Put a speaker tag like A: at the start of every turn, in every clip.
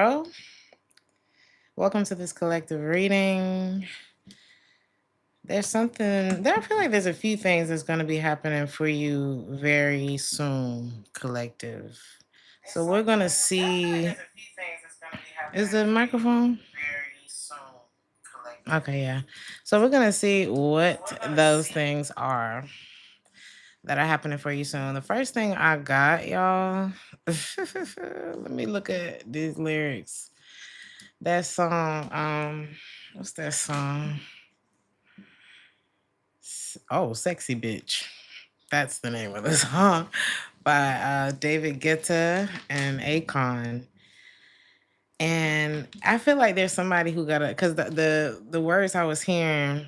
A: Oh, welcome to this collective reading. I feel like there's a few things that's going to be happening for you very soon, collective. So we're going to see. Is the microphone? Okay, yeah. So we're going to see what those things are that are happening for you soon. The first thing I got, y'all, let me look at these lyrics. That song, what's that song? Oh, Sexy Bitch. That's the name of the song by David Guetta and Akon. And I feel like there's somebody who got because the words I was hearing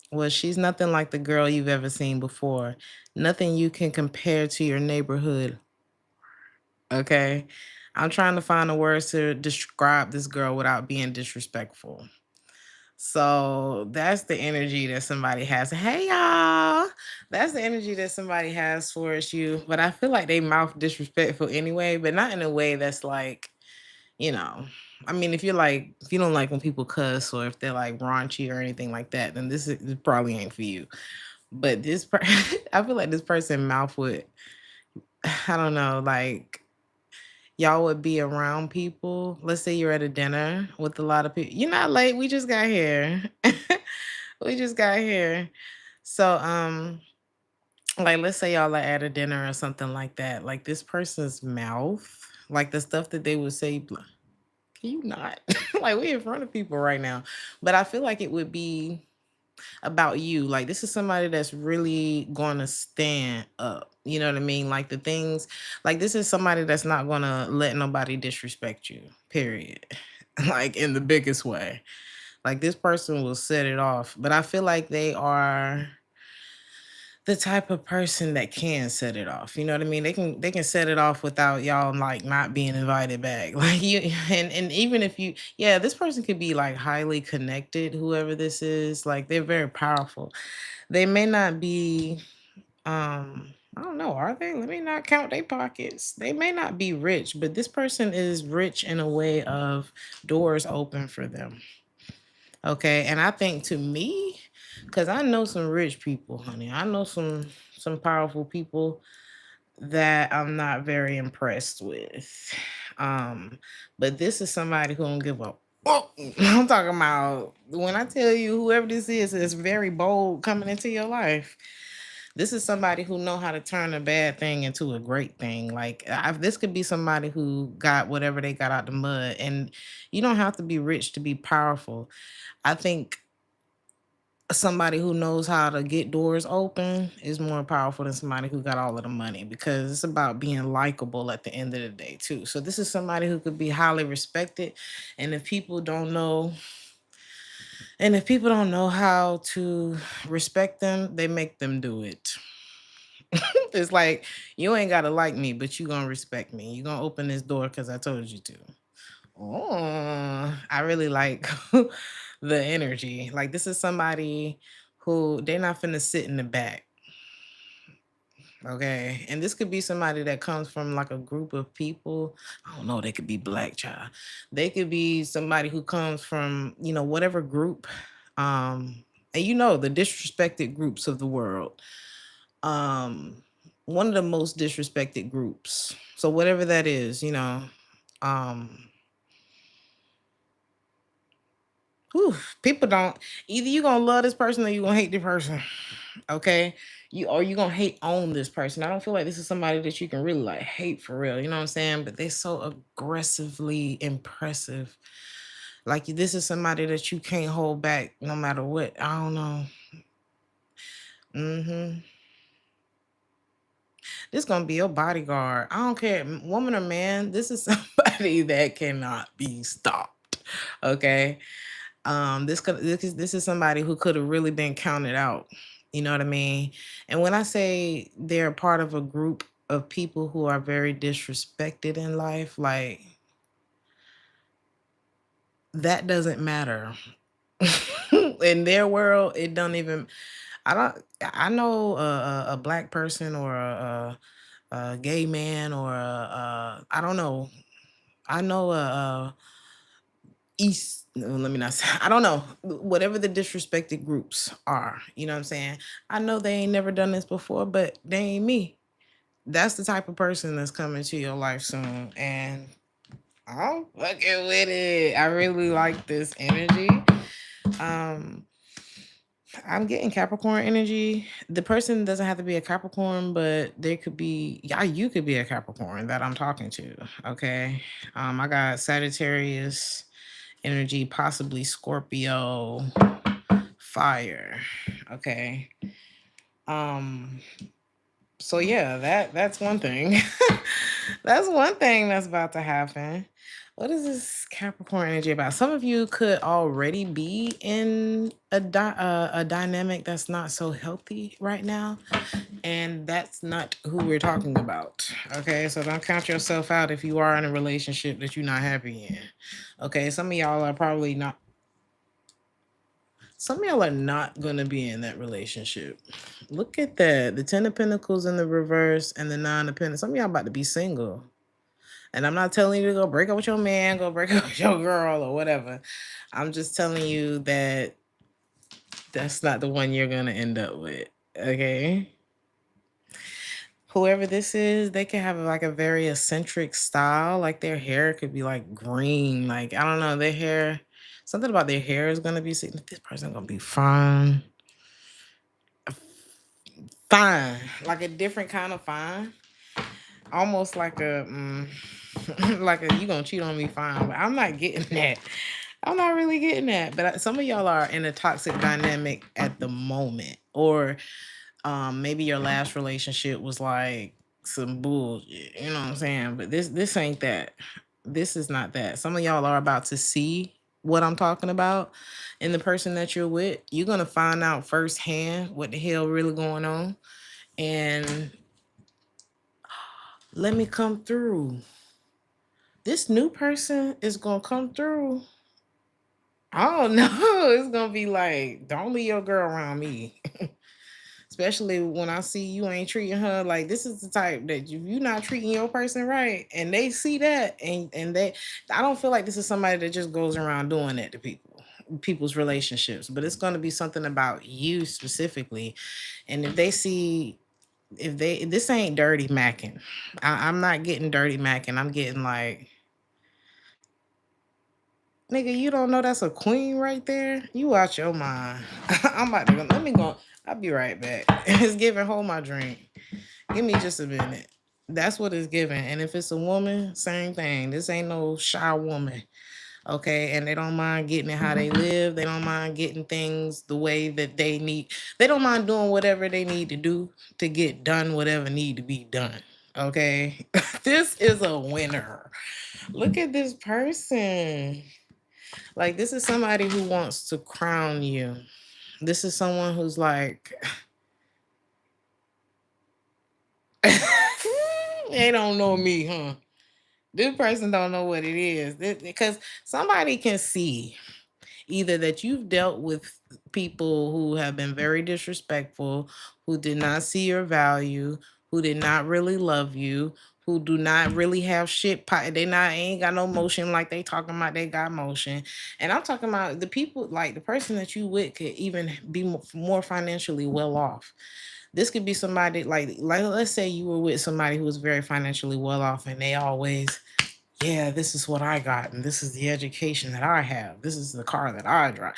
A: was she's nothing like the girl you've ever seen before. Nothing you can compare to your neighborhood. Okay. I'm trying to find the words to describe this girl without being disrespectful. So that's the energy that somebody has. Hey y'all. That's the energy that somebody has towards you. But I feel like they mouth disrespectful anyway, but not in a way that's like, you know. I mean, if you don't like when people cuss or if they're like raunchy or anything like that, then this probably ain't for you. But I feel like this person mouth would, I don't know, like y'all would be around people. Let's say you're at a dinner with a lot of people. You're not late. We just got here. We just got here. So, like let's say y'all are at a dinner or something like that. Like this person's mouth, like the stuff that they would say, can you not? Like we in front of people right now. But I feel like it would be about you. Like this is somebody that's really going to stand up. You know what I mean? Like the things, like this is somebody that's not going to let nobody disrespect you. Period. Like in the biggest way. Like this person will set it off, but I feel like they are the type of person that can set it off. You know what I mean? They can set it off without y'all like not being invited back. Like you and even if you yeah, this person could be like highly connected, whoever this is, like they're very powerful. They may not be I don't know, are they? Let me not count their pockets. They may not be rich, but this person is rich in a way of doors open for them. Okay. And I think to me, because I know some rich people, honey. I know some powerful people that I'm not very impressed with. Um, but this is somebody who don't give up. Oh, I'm talking about when I tell you whoever this is very bold coming into your life. This is somebody who know how to turn a bad thing into a great thing. Like this could be somebody who got whatever they got out the mud, and you don't have to be rich to be powerful. I think somebody who knows how to get doors open is more powerful than somebody who got all of the money because it's about being likable at the end of the day too. So this is somebody who could be highly respected, and if people don't know how to respect them, they make them do it. It's like you ain't gotta like me, but you gonna respect me. You gonna open this door because I told you to. Oh, I really like the energy. Like this is somebody who they're not finna sit in the back. Okay. And this could be somebody that comes from like a group of people. I don't know, they could be black child. They could be somebody who comes from, whatever group. And the disrespected groups of the world. Um, one of the most disrespected groups. So whatever that is, um whew, people don't either you gonna love this person or you gonna hate the person. Okay. You gonna hate on this person. I don't feel like this is somebody that you can really like hate for real. You know what I'm saying? But they're so aggressively impressive. Like this is somebody that you can't hold back no matter what. I don't know. hmm This gonna be your bodyguard. I don't care, woman or man. This is somebody that cannot be stopped. Okay. This is somebody who could have really been counted out. You know what I mean? And when I say they're part of a group of people who are very disrespected in life, like that doesn't matter. In their world, it don't even. I don't. I know a black person or a gay man or I don't know. I know East, no, let me not say, I don't know, whatever the disrespected groups are, you know what I'm saying? I know they ain't never done this before, but they ain't me. That's the type of person that's coming to your life soon. And I'm fucking with it. I really like this energy. Um, I'm getting Capricorn energy. The person doesn't have to be a Capricorn, but there could be, yeah, you could be a Capricorn that I'm talking to. Okay. I got Sagittarius energy, possibly Scorpio, fire. Okay. Um, so yeah, that's one thing. That's one thing that's about to happen. What is this Capricorn energy about? Some of you could already be in a dynamic that's not so healthy right now, and that's not who we're talking about. Okay, so don't count yourself out if you are in a relationship that you're not happy in. Okay, some of y'all are probably not. Some of y'all are not gonna be in that relationship. Look at that. The Ten of Pentacles in the reverse and the Nine of Pentacles. Some of y'all about to be single. And I'm not telling you to go break up with your man, go break up with your girl or whatever. I'm just telling you that that's not the one you're gonna end up with. Okay. Whoever this is, they can have like a very eccentric style. Like their hair could be like green. Like, I don't know, their hair, something about their hair is gonna be, this person gonna be fine. Fine. Like a different kind of fine. Almost like a like a, you gonna cheat on me, fine. But I'm not getting that. I'm not really getting that. But some of y'all are in a toxic dynamic at the moment. Or maybe your last relationship was like some bullshit. You know what I'm saying? But this ain't that. This is not that. Some of y'all are about to see what I'm talking about in the person that you're with. You're gonna find out firsthand what the hell really going on. And let me come through. This new person is gonna come through. I don't know. It's gonna be like, don't leave your girl around me. Especially when I see you ain't treating her like, this is the type that if you're not treating your person right and they see that, and they, I don't feel like this is somebody that just goes around doing that to people's relationships, but it's gonna be something about you specifically. And if they see, if they, this ain't dirty macking. I'm not getting dirty macking. I'm getting like, nigga, you don't know that's a queen right there? You out your mind. I'm about to go. Let me go. I'll be right back. It's giving, hold my drink. Give me just a minute. That's what it's giving. And if it's a woman, same thing. This ain't no shy woman. Okay. And they don't mind getting it how they live. They don't mind getting things the way that they need. They don't mind doing whatever they need to do to get done whatever need to be done. Okay. This is a winner. Look at this person. Like, this is somebody who wants to crown you. This is someone who's like, they don't know me, huh? This person don't know what it is. Because somebody can see either that you've dealt with people who have been very disrespectful, who did not see your value, who did not really love you, who do not really have shit. They not ain't got no motion like they talking about. They got motion, and I'm talking about the people like the person that you with could even be more financially well off. This could be somebody like let's say you were with somebody who was very financially well off, and they always, yeah, this is what I got, and this is the education that I have. This is the car that I drive.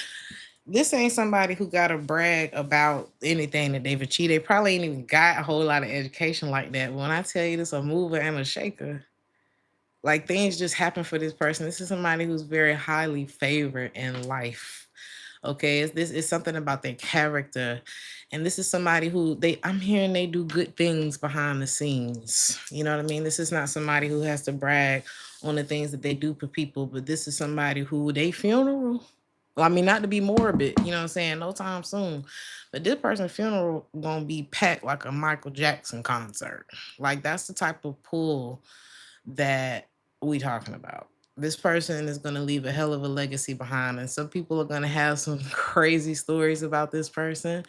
A: This ain't somebody who got to brag about anything that they've achieved. They probably ain't even got a whole lot of education like that. When I tell you this, a mover and a shaker, like things just happen for this person. This is somebody who's very highly favored in life. Okay, this is something about their character, and this is somebody who I'm hearing they do good things behind the scenes. You know what I mean? This is not somebody who has to brag on the things that they do for people, but this is somebody who they funeral. Well, I mean, not to be morbid, you know what I'm saying? No time soon, but this person's funeral gonna be packed like a Michael Jackson concert. Like that's the type of pull that we talking about. This person is going to leave a hell of a legacy behind, and some people are going to have some crazy stories about this person.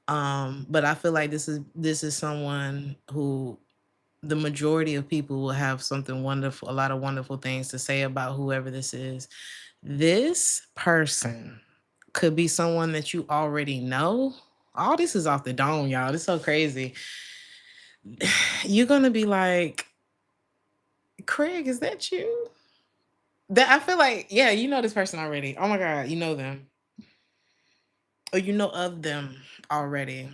A: But I feel like this is someone who the majority of people will have something wonderful, a lot of wonderful things to say about whoever this is. This person could be someone that you already know. All this is off the dome, y'all. This is so crazy. You're gonna be like, Craig, is that you? That I feel like, yeah, you know this person already. Oh my God, you know them. Or you know of them already.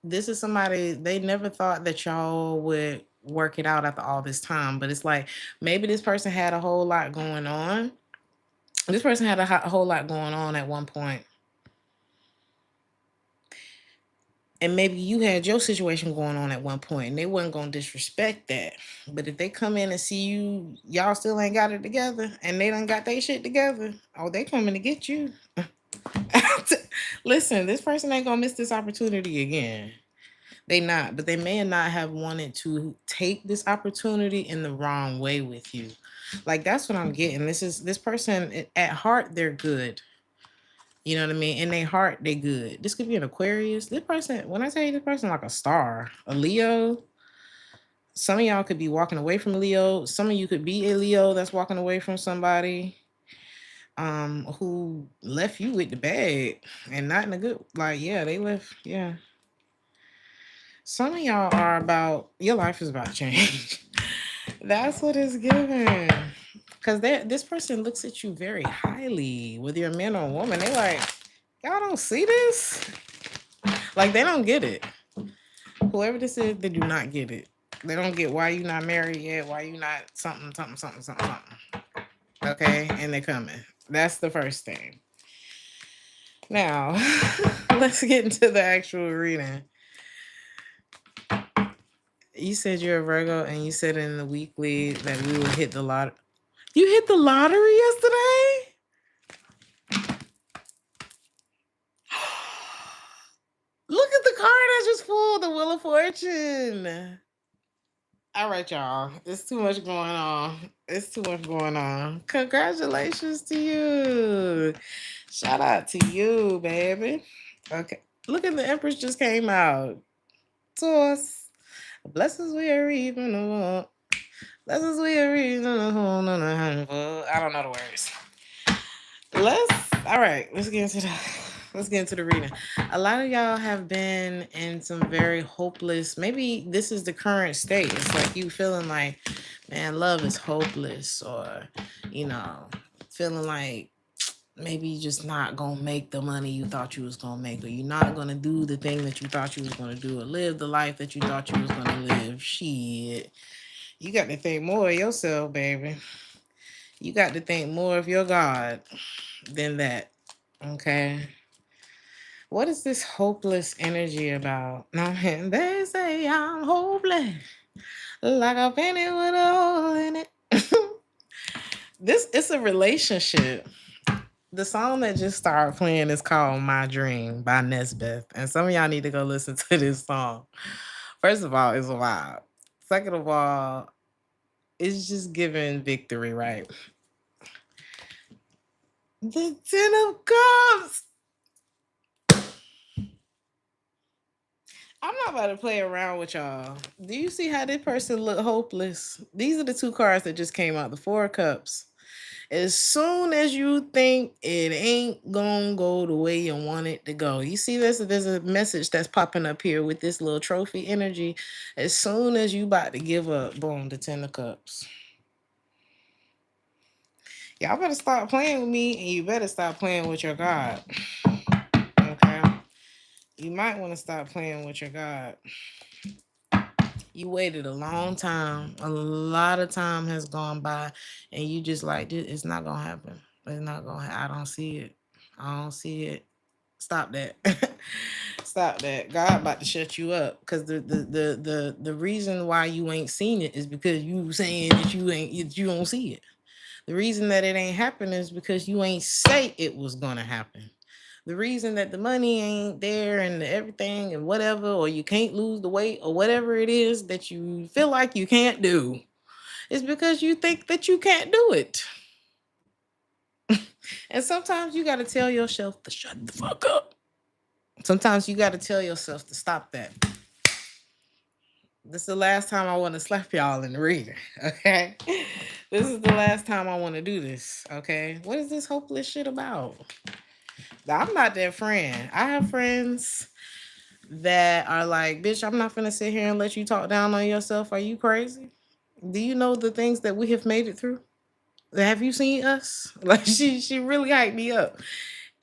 A: This is somebody they never thought that y'all would work it out after all this time. But it's like maybe this person had a whole lot going on. This person had a whole lot going on at one point. And maybe you had your situation going on at one point and they wasn't going to disrespect that. But if they come in and see you, y'all still ain't got it together and they done got their shit together, oh, they coming to get you. Listen, this person ain't going to miss this opportunity again. They not, but they may not have wanted to take this opportunity in the wrong way with you. Like that's what I'm getting. This person at heart, they're good. You know what I mean? In their heart, they good. This could be an Aquarius. This person, when I tell you this person like a star, a Leo. Some of y'all could be walking away from Leo. Some of you could be a Leo that's walking away from somebody who left you with the bag and not in a good, like, yeah, they left, yeah. Some of y'all are about, your life is about change. That's what it's giving. Because this person looks at you very highly, whether you're a man or a woman. They like, y'all don't see this? Like, they don't get it. Whoever this is, they do not get it. They don't get why you not married yet, why you not something. Okay? And they're coming. That's the first thing. Now, let's get into the actual reading. You said you're a Virgo and you said in the weekly that we would hit the lottery. You hit the lottery yesterday? Look at the card I just pulled, the Wheel of Fortune. All right, y'all. It's too much going on. It's too much going on. Congratulations to you. Shout out to you, baby. Okay. Look at the Empress just came out. Taurus. Blessings we are even. Blessings we are even. I don't know the words. Let's get into the reading. A lot of y'all have been in some very hopeless, maybe this is the current state. It's like you feeling like, man, love is hopeless, or feeling like maybe you're just not gonna make the money you thought you was gonna make, or you're not gonna do the thing that you thought you was gonna do, or live the life that you thought you was gonna live. Shit. You got to think more of yourself, baby. You got to think more of your God than that. Okay. What is this hopeless energy about? Now, they say I'm hopeless, like a penny with a hole in it. It's a relationship. The song that just started playing is called My Dream by Nesbeth. And some of y'all need to go listen to this song. First of all, it's wild. Second of all, it's just giving victory, right? The Ten of Cups. I'm not about to play around with y'all. Do you see how this person look hopeless? These are the two cards that just came out, the Four of Cups. As soon as you think it ain't gonna go the way you want it to go, you see there's a message that's popping up here with this little trophy energy. As soon as you about to give up, boom, the Ten of Cups. Y'all better stop playing with me, and you better stop playing with your God. Okay? You might want to stop playing with your God. You waited a long time. A lot of time has gone by, and you just like, it's not gonna happen. It's not gonna. I don't see it. I don't see it. Stop that. Stop that. God about to shut you up, because the reason why you ain't seen it is because you saying that you don't see it. The reason that it ain't happening is because you ain't say it was gonna happen. The reason that the money ain't there and everything and whatever, or you can't lose the weight or whatever it is that you feel like you can't do, is because you think that you can't do it. And sometimes you got to tell yourself to shut the fuck up. Sometimes you got to tell yourself to stop that. This is the last time I want to slap y'all in the reader. Okay. This is the last time I want to do this. Okay. What is this hopeless shit about? I'm not that friend. I have friends that are like, bitch, I'm not gonna sit here and let you talk down on yourself. Are you crazy? Do you know the things that we have made it through? Have you seen us? Like she really hyped me up.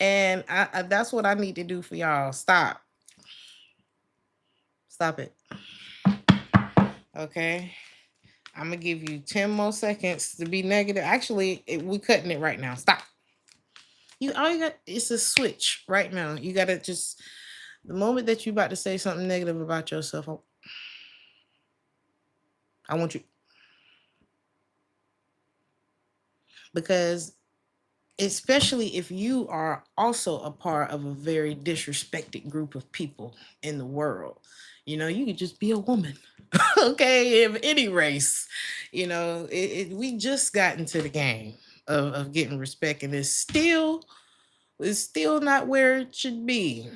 A: And I that's what I need to do for y'all. Stop. Stop it. Okay. I'm gonna give you 10 more seconds to be negative. Actually, we cutting it right now. Stop. You all you got it's a switch right now. You gotta just the moment that you about to say something negative about yourself, I want you because especially if you are also a part of a very disrespected group of people in the world. You could just be a woman. Okay, of any race. We just got into the game of getting respect, and it's still not where it should be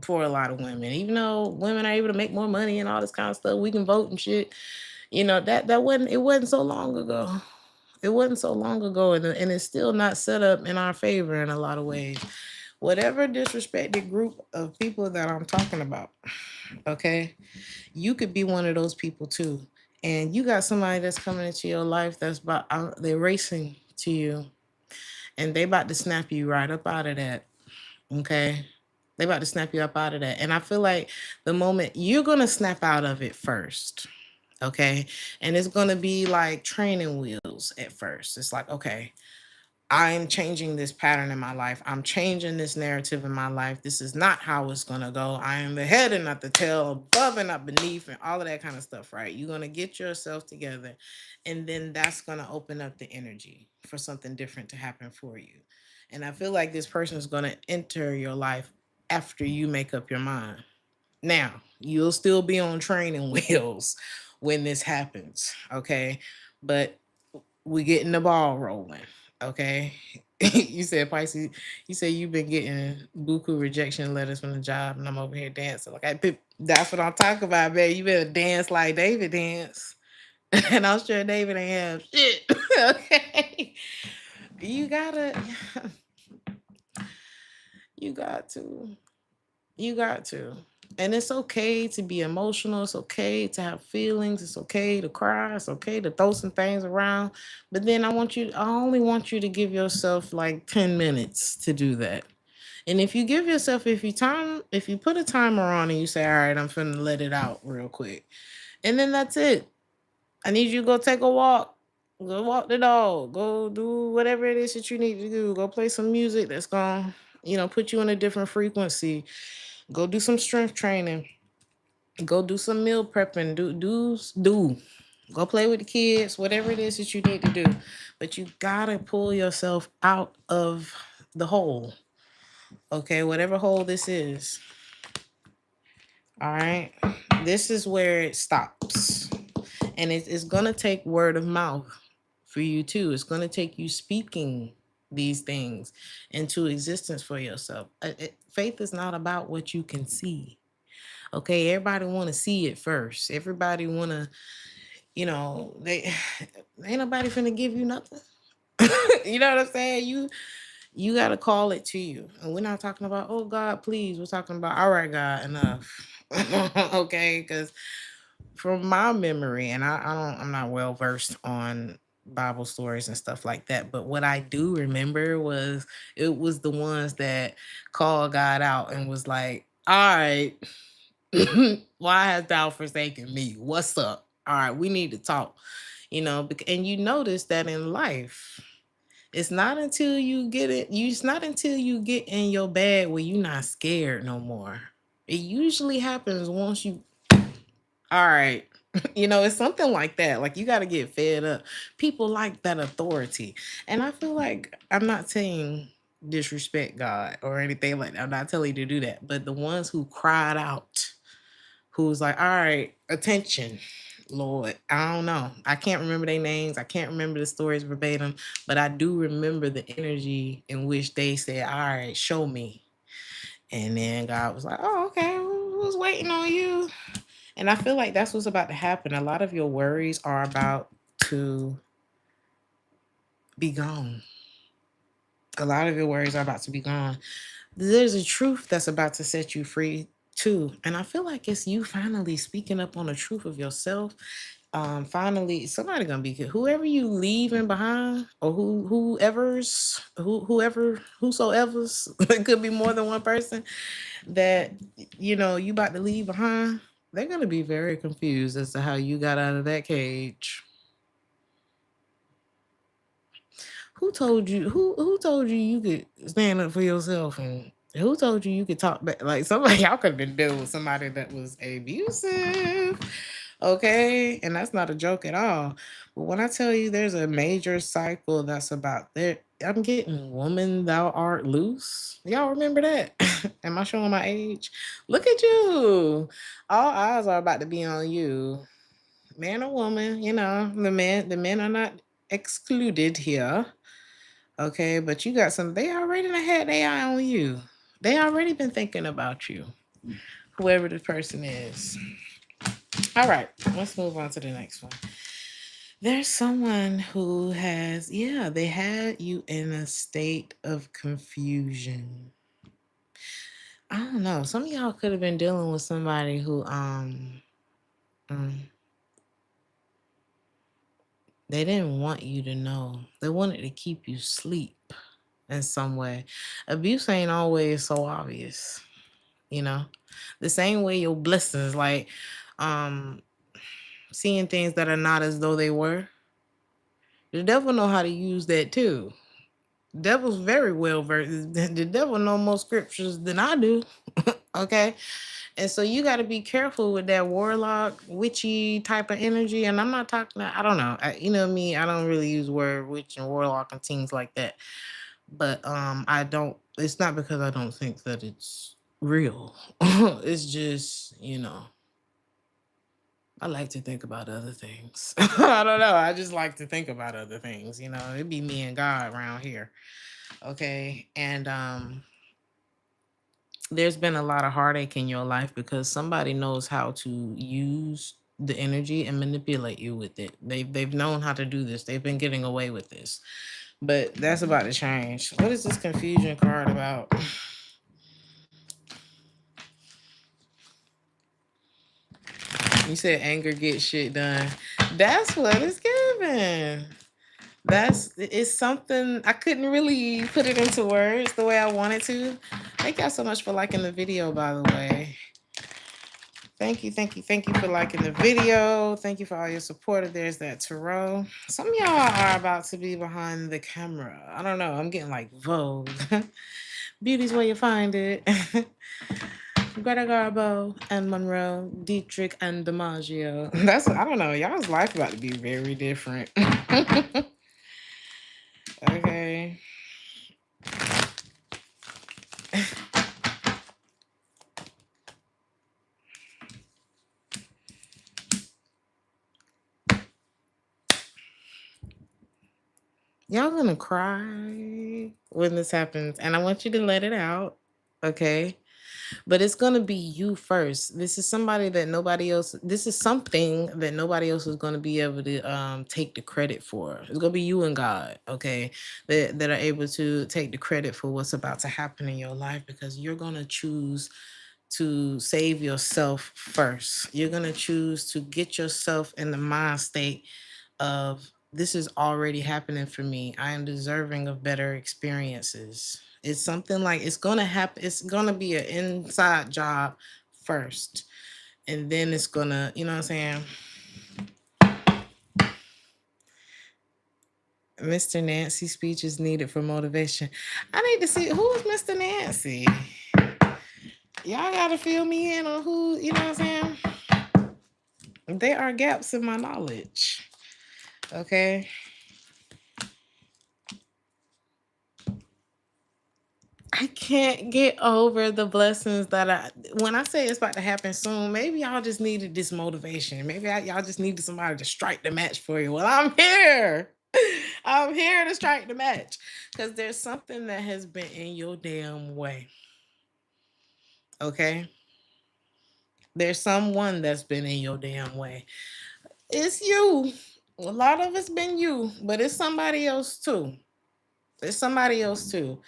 A: for a lot of women. Even though women are able to make more money and all this kind of stuff, we can vote and shit. That wasn't so long ago. It wasn't so long ago, and it's still not set up in our favor in a lot of ways. Whatever disrespected group of people that I'm talking about, okay, you could be one of those people too. And you got somebody that's coming into your life that's they're racing to you, and they about to snap you right up out of that. Okay, they about to snap you up out of that, and I feel like the moment you're gonna snap out of it first. Okay, and it's gonna be like training wheels at first. It's like, okay, I'm changing this pattern in my life. I'm changing this narrative in my life. This is not how it's going to go. I am the head and not the tail, above and not beneath, and all of that kind of stuff, right? You're going to get yourself together, and then that's going to open up the energy for something different to happen for you. And I feel like this person is going to enter your life after you make up your mind. Now, you'll still be on training wheels when this happens, okay? But we getting the ball rolling. Okay. You said Pisces, you said you've been getting buku rejection letters from the job, and I'm over here dancing. That's what I'm talking about, babe. You better dance like David dance. And I'm sure David ain't have shit. Okay. You gotta you got to. You got to. And it's okay to be emotional. It's okay to have feelings. It's okay to cry. It's okay to throw some things around. But then I only want you to give yourself like 10 minutes to do that. And if you give yourself, if you put a timer on and you say, all right, I'm finna let it out real quick. And then that's it. I need you to go take a walk. Go walk the dog. Go do whatever it is that you need to do. Go play some music that's gonna, put you in a different frequency. Go do some strength training. Go do some meal prepping. Do. Go play with the kids. Whatever it is that you need to do, but you gotta pull yourself out of the hole. Okay, whatever hole this is. All right, this is where it stops, and it's gonna take word of mouth for you too. It's gonna take you speaking these things into existence for yourself. Faith is not about what you can see. Okay, everybody want to see it first. Everybody want to, they ain't nobody finna give you nothing. You know what I'm saying? You got to call it to you. And we're not talking about, oh God, please. We're talking about, all right, God, enough. Okay, because from my memory, and I'm not well versed on Bible stories and stuff like that, but what I do remember was it was the ones that called God out and was like, all right, why hast thou forsaken me? What's up? All right, we need to talk. And you notice that in life, it's not until you get it, it's not until you get in your bag where you're not scared no more. It usually happens once you, all right, it's something like that. Like you got to get fed up. People like that authority. And I feel like I'm not saying disrespect God or anything like that. I'm not telling you to do that. But the ones who cried out, who's like, all right, attention, Lord. I don't know. I can't remember their names. I can't remember the stories verbatim, but I do remember the energy in which they said, all right, show me. And then God was like, oh, okay, who's waiting on you? And I feel like that's what's about to happen. A lot of your worries are about to be gone. A lot of your worries are about to be gone. There's a truth that's about to set you free too. And I feel like it's you finally speaking up on the truth of yourself. Finally somebody gonna be good. Whoever you leaving behind, or whosoever's it could be more than one person that you about to leave behind. They're gonna be very confused as to how you got out of that cage. Who told you you could stand up for yourself, and who told you you could talk back? Like, somebody, y'all could have been dealing with somebody that was abusive. Okay, and that's not a joke at all. But when I tell you there's a major cycle that's about there, I'm getting woman thou art loose. Y'all remember that? Am I showing my age? Look at you. All eyes are about to be on you. Man or woman, the men are not excluded here. Okay, but you got some, they already done had their eye on you. They already been thinking about you, whoever the person is. All right, let's move on to the next one. There's someone who has, yeah, they had you in a state of confusion. I don't know. Some of y'all could have been dealing with somebody who mm, they didn't want you to know. They wanted to keep you asleep in some way. Abuse ain't always so obvious, you know. The same way your blessings, like um seeing things that are not as though they were. The devil know how to use that too. Devil's very well versed. The devil know more scriptures than I do. Okay. And so you got to be careful with that warlock, witchy type of energy. And I'm not talking, I don't know. You know me, I don't really use word witch and warlock and things like that. But I don't, it's not because I don't think that it's real. It's just, I like to think about other things. I don't know. I just like to think about other things. It'd be me and God around here. Okay. And there's been a lot of heartache in your life because somebody knows how to use the energy and manipulate you with it. They've known how to do this. They've been getting away with this. But that's about to change. What is this confusion card about? You said anger gets shit done. That's what it's giving. It's something I couldn't really put it into words the way I wanted to. Thank y'all so much for liking the video, by the way. Thank you, thank you, thank you for liking the video. Thank you for all your support. There's that tarot. Some of y'all are about to be behind the camera. I don't know. I'm getting like Vogue. Beauty's where you find it. Greta Garbo and Monroe, Dietrich and DiMaggio. I don't know. Y'all's life about to be very different. Okay. Y'all gonna cry when this happens, and I want you to let it out. Okay. But it's gonna be you first. This is somebody that nobody else. This is something that nobody else is gonna be able to take the credit for. It's gonna be you and God, okay, that are able to take the credit for what's about to happen in your life, because you're gonna choose to save yourself first. You're gonna choose to get yourself in the mind state of, this is already happening for me. I am deserving of better experiences. It's something like, it's gonna happen. It's gonna be an inside job first, and then it's gonna, you know what I'm saying? Mr. Nancy speech is needed for motivation. I need to see who's Mr. Nancy. Y'all gotta fill me in on who, you know what I'm saying? There are gaps in my knowledge. Okay. I can't get over the blessings when I say it's about to happen soon, maybe y'all just needed this motivation. Maybe y'all just needed somebody to strike the match for you. Well, I'm here. I'm here to strike the match, because there's something that has been in your damn way. Okay. There's someone that's been in your damn way. It's you. A lot of it's been you, but it's somebody else too. It's somebody else too.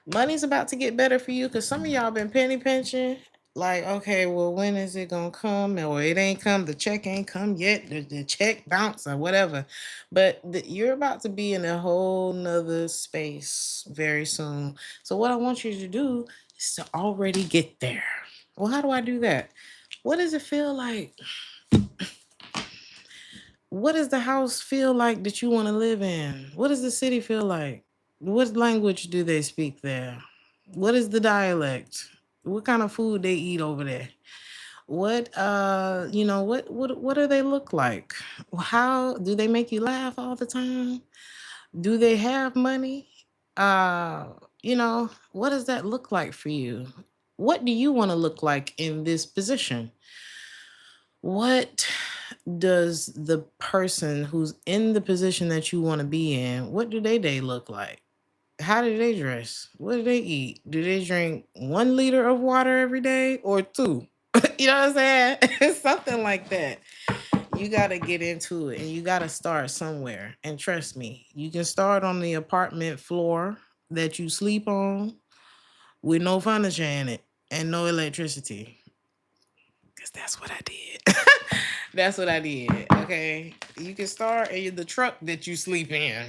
A: Money's about to get better for you because some of y'all been penny pinching. Like, okay, well, when is it gonna come? Or it ain't come. The check ain't come yet. The check bounce or whatever. But you're about to be in a whole nother space very soon. So what I want you to do is to already get there. Well, how do I do that? What does it feel like? What does the house feel like that you want to live in? What does the city feel like? What language do they speak there? What is the dialect? What kind of food they eat over there? What do they look like? How do they make you laugh all the time? Do they have money? Uh, what does that look like for you? What do you want to look like in this position? What does the person who's in the position that you want to be in, what do they day look like? How do they dress? What do they eat? Do they drink 1 liter of water every day or two? You know what I'm saying? It's something like that. You got to get into it and you got to start somewhere. And trust me, you can start on the apartment floor that you sleep on with no furniture in it and no electricity. Because that's what I did. That's what I did. Okay. You can start in the truck that you sleep in,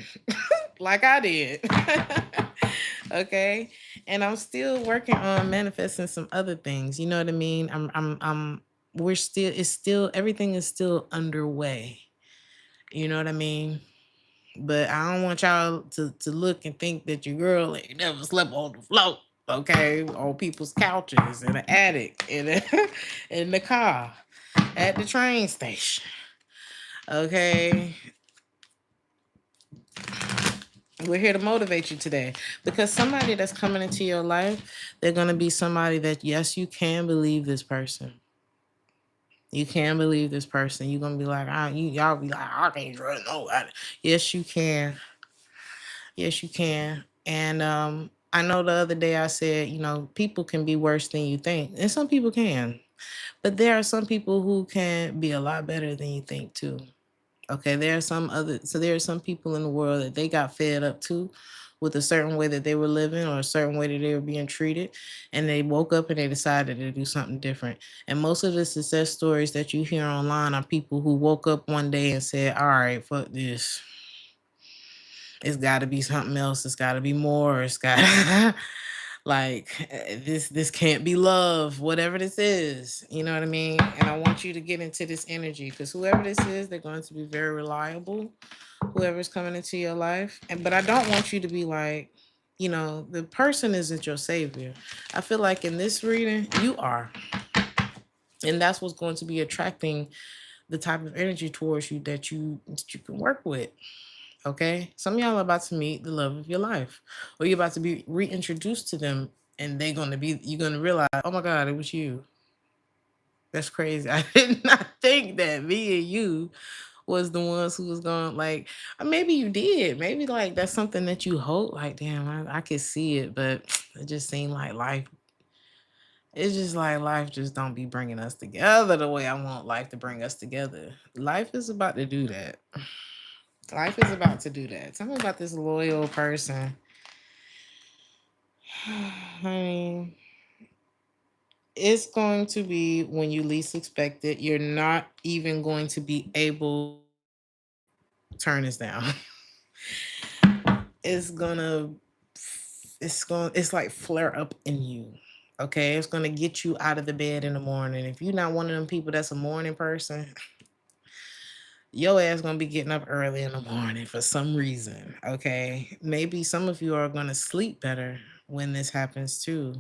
A: like I did. Okay. And I'm still working on manifesting some other things. You know what I mean? We're still, it's still, everything is still underway. You know what I mean? But I don't want y'all to look and think that your girl ain't never slept on the floor. Okay. On people's couches, in the attic, in the car, at the train station. Okay. We're here to motivate you today because somebody that's coming into your life, they're going to be somebody that, yes, you can believe this person. You can believe this person. You're going to be like, y'all be like, I can't trust nobody. Yes, you can. Yes, you can. And I know the other day I said, people can be worse than you think. And some people can. But there are some people who can be a lot better than you think too. Okay, there are some people in the world that they got fed up too with a certain way that they were living or a certain way that they were being treated. And they woke up and they decided to do something different. And most of the success stories that you hear online are people who woke up one day and said, all right, fuck this. It's got to be something else. It's got to be more. It's got like this can't be love, whatever this is. You know what I mean? And I want you to get into this energy because whoever this is, they're going to be very reliable. Whoever's coming into your life, but I don't want you to be like, the person isn't your savior. I feel like in this reading, you are, and that's what's going to be attracting the type of energy towards you that you can work with. Okay. Some of y'all are about to meet the love of your life, or you're about to be reintroduced to them, and you're going to realize, oh my God, it was you. That's crazy. I did not think that me and you was the ones who was going like, maybe you did. Maybe like that's something that you hope, like, damn, I could see it, but it just seemed like life. It's just like life just don't be bringing us together the way I want life to bring us together. Life is about to do that. Life is about to do that. Tell me about this loyal person. I mean, it's going to be when you least expect it. You're not even going to be able to turn this down. It's gonna, it's like flare up in you. Okay, it's gonna get you out of the bed in the morning. If you're not one of them people that's a morning person, your ass gonna be getting up early in the morning for some reason. Okay, maybe some of you are gonna sleep better when this happens too.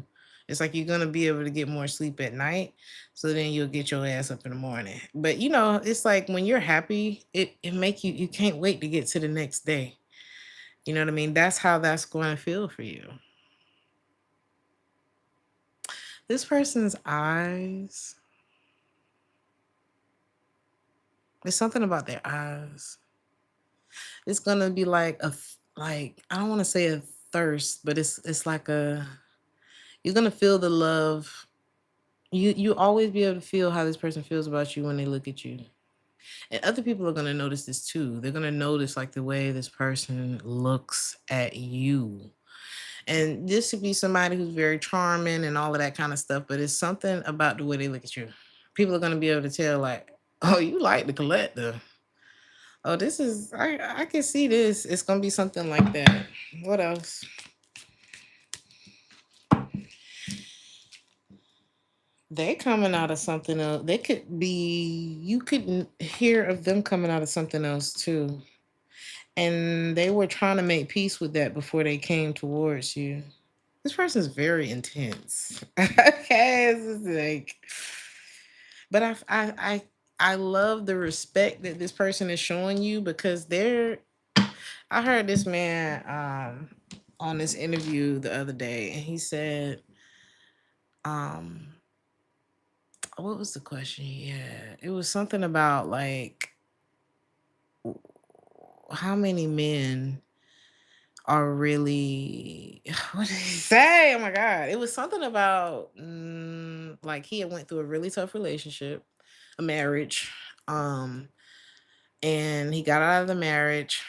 A: It's like you're gonna be able to get more sleep at night, so then you'll get your ass up in the morning. But it's like when you're happy, it make you can't wait to get to the next day. You know what I mean? That's how that's going to feel for you. This person's eyes, there's something about their eyes. It's gonna be like like I don't want to say a thirst, but it's like you're gonna feel the love. You always be able to feel how this person feels about you when they look at you. And other people are going to notice this too. They're going to notice like the way this person looks at you. And this would be somebody who's very charming and all of that kind of stuff, but it's something about the way they look at you. People are going to be able to tell, like, oh, you like the collector. Oh, this is, I can see this. It's going to be something like that. What else? They coming out of something else. They could be, you could hear of them coming out of something else too. And they were trying to make peace with that before they came towards you. This person's very intense. Okay, it's like, but I love the respect that this person is showing you because they're. I heard this man on this interview the other day, and he said, um, what was the question? Yeah, it was something about like how many men are really what did he say? Oh my god. It was something about like he had went through a really tough relationship, a marriage. Um and he got out of the marriage.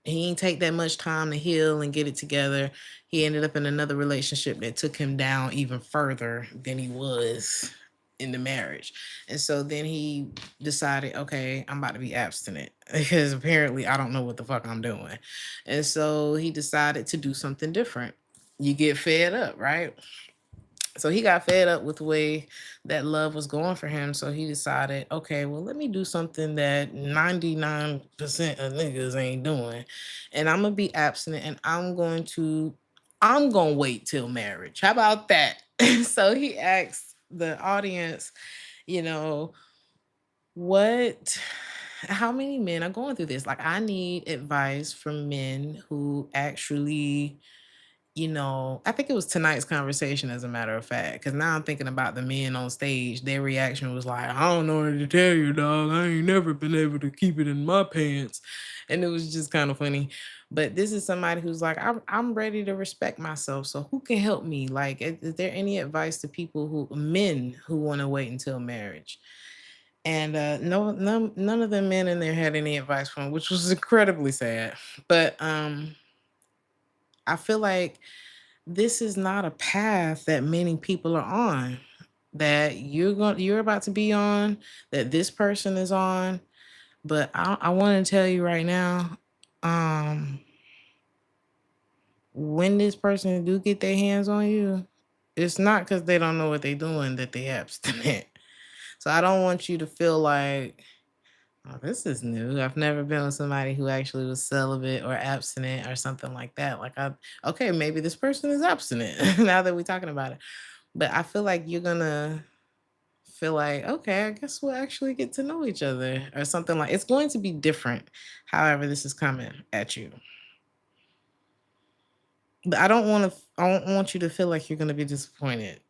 A: He didn't take that much time to heal and get it together. He ended up in another relationship that took him down even further than he was in the marriage. And so then he decided, okay, I'm about to be abstinent because apparently I don't know what the fuck I'm doing. And so he decided to do something different. You get fed up, right? So he got fed up with the way that love was going for him. So he decided, okay, well, let me do something that 99% of niggas ain't doing. And I'm gonna be abstinent and I'm gonna wait till marriage. How about that? So he asked the audience, you know, what how many men are going through this? Like, I need advice from men who actually, I think it was tonight's conversation, as a matter of fact, because now I'm thinking about the men on stage. Their reaction was like, I don't know what to tell you, dog. I ain't never been able to keep it in my pants. And it was just kind of funny. But this is somebody who's like, I'm ready to respect myself. So who can help me? Like, is there any advice to men who want to wait until marriage? And no, none of the men in there had any advice for him, which was incredibly sad. But I feel like this is not a path that many people are on, that you're about to be on, that this person is on. But I want to tell you right now, um when this person do get their hands on you, it's not because they don't know what they're doing that they abstinent. So I don't want you to feel like, oh, this is new. I've never been with somebody who actually was celibate or abstinent or something like that. Okay, maybe this person is abstinent now that we're talking about it. But I feel like you're gonna feel like, okay, I guess we'll actually get to know each other or something. Like, it's going to be different, however this is coming at you. But I don't want you to feel like you're gonna be disappointed.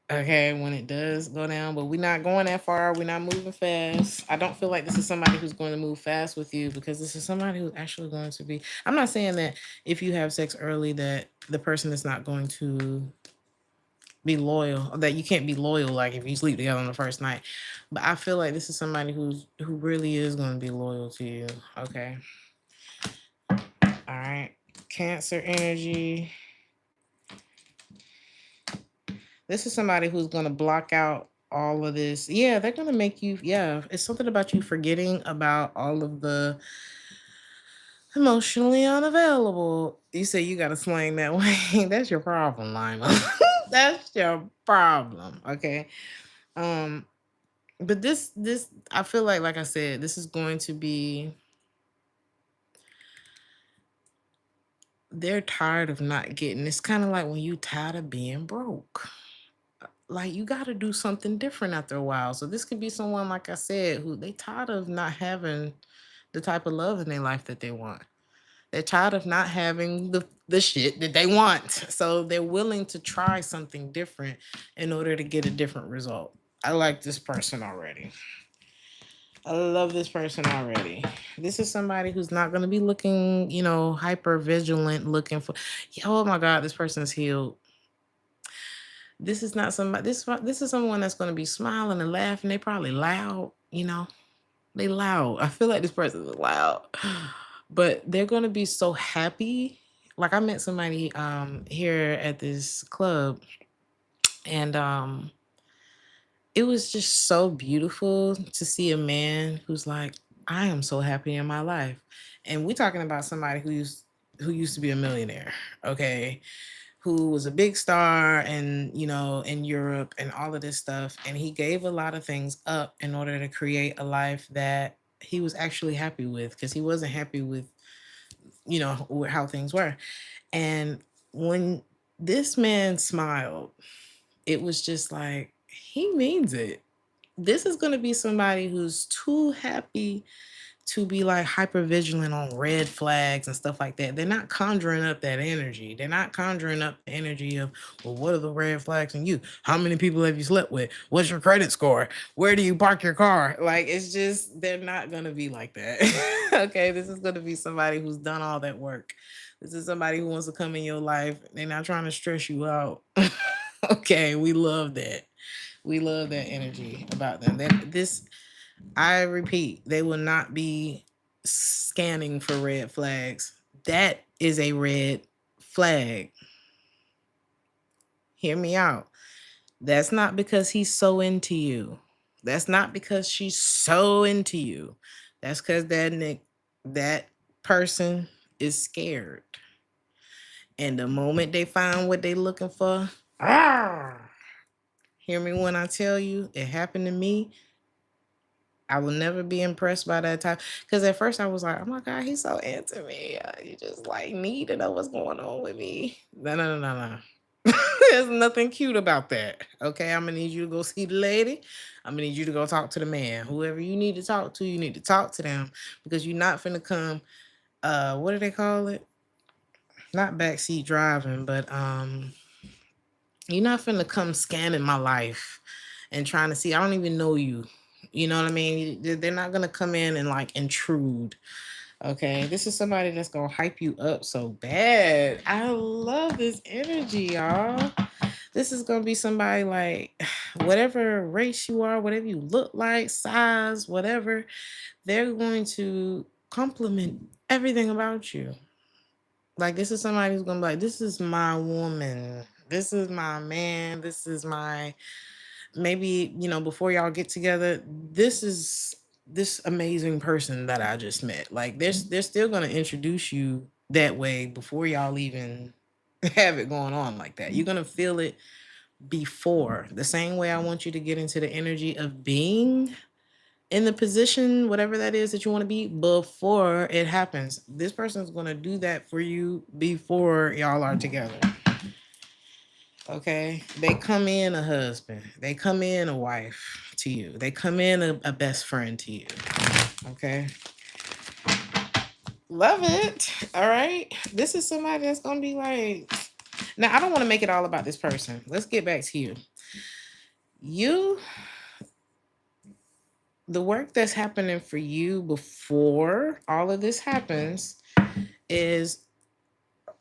A: Okay, when it does go down, but we're not going that far. We're not moving fast. I don't feel like this is somebody who's going to move fast with you, because this is somebody who's actually going to be. I'm not saying that if you have sex early that the person is not going to be loyal, or that you can't be loyal like if you sleep together on the first night. But I feel like this is somebody who really is going to be loyal to you. Okay. All right. Cancer energy. This is somebody who's going to block out all of this. Yeah, they're going to make you, yeah, it's something about you forgetting about all of the emotionally unavailable. You say you got to slang that way. That's your problem, Lima. That's your problem. Okay. Um, but this, I feel like I said, this is going to be, they're tired of not getting. It's kind of like when you tired of being broke. Like, you got to do something different after a while. So this could be someone, like I said, who they tired of not having the type of love in their life that they want. They're tired of not having the shit that they want. So they're willing to try something different in order to get a different result. I like this person already. I love this person already. This is somebody who's not going to be looking, hyper vigilant, looking for, oh my God, this person is healed. This is not somebody. This is someone that's going to be smiling and laughing. They probably loud. They loud. I feel like this person is loud, but they're going to be so happy. Like I met somebody here at this club, and it was just so beautiful to see a man who's like, I am so happy in my life. And we're talking about somebody who used to be a millionaire, okay, who was a big star and in Europe and all of this stuff. And he gave a lot of things up in order to create a life that he was actually happy with, because he wasn't happy with how things were. And when this man smiled, it was just like, he means it. This is going to be somebody who's too happy to be like hyper vigilant on red flags and stuff like that. They're not conjuring up that energy. They're not conjuring up the energy of, well, what are the red flags in you? How many people have you slept with? What's your credit score? Where do you park your car? Like, it's just, they're not going to be like that. Okay. This is going to be somebody who's done all that work. This is somebody who wants to come in your life. They're not trying to stress you out. Okay. We love that. We love that energy about them. I repeat, they will not be scanning for red flags. That is a red flag. Hear me out. That's not because he's so into you. That's not because she's so into you. That's because that person is scared. And the moment they find what they're looking for, hear me when I tell you, it happened to me. I will never be impressed by that type. Because at first I was like, oh my God, he's so into me. You just like need to know what's going on with me. No. There's nothing cute about that. Okay, I'm gonna need you to go see the lady. I'm gonna need you to go talk to the man. Whoever you need to talk to, you need to talk to them, because you're not finna come. What do they call it? Not backseat driving, but you're not finna come scanning my life and trying to see. I don't even know you. You know what I mean? They're not gonna come in and like intrude. Okay, this is somebody that's gonna hype you up so bad. I love this energy, y'all. This is gonna be somebody like, whatever race you are, whatever you look like, size, whatever, they're going to compliment everything about you. Like, this is somebody who's gonna be like, this is my woman, this is my man, this is my, maybe, before y'all get together, this is this amazing person that I just met. Like, they're still gonna introduce you that way before y'all even have it going on like that. You're gonna feel it before. The same way I want you to get into the energy of being in the position, whatever that is that you want to be, before it happens. This person's gonna do that for you before y'all are together. Okay, they come in a husband, they come in a wife to you, they come in a best friend to you. Okay, love it. All right, this is somebody that's gonna be like, now I don't want to make it all about this person. Let's get back to you. The work that's happening for you before all of this happens is,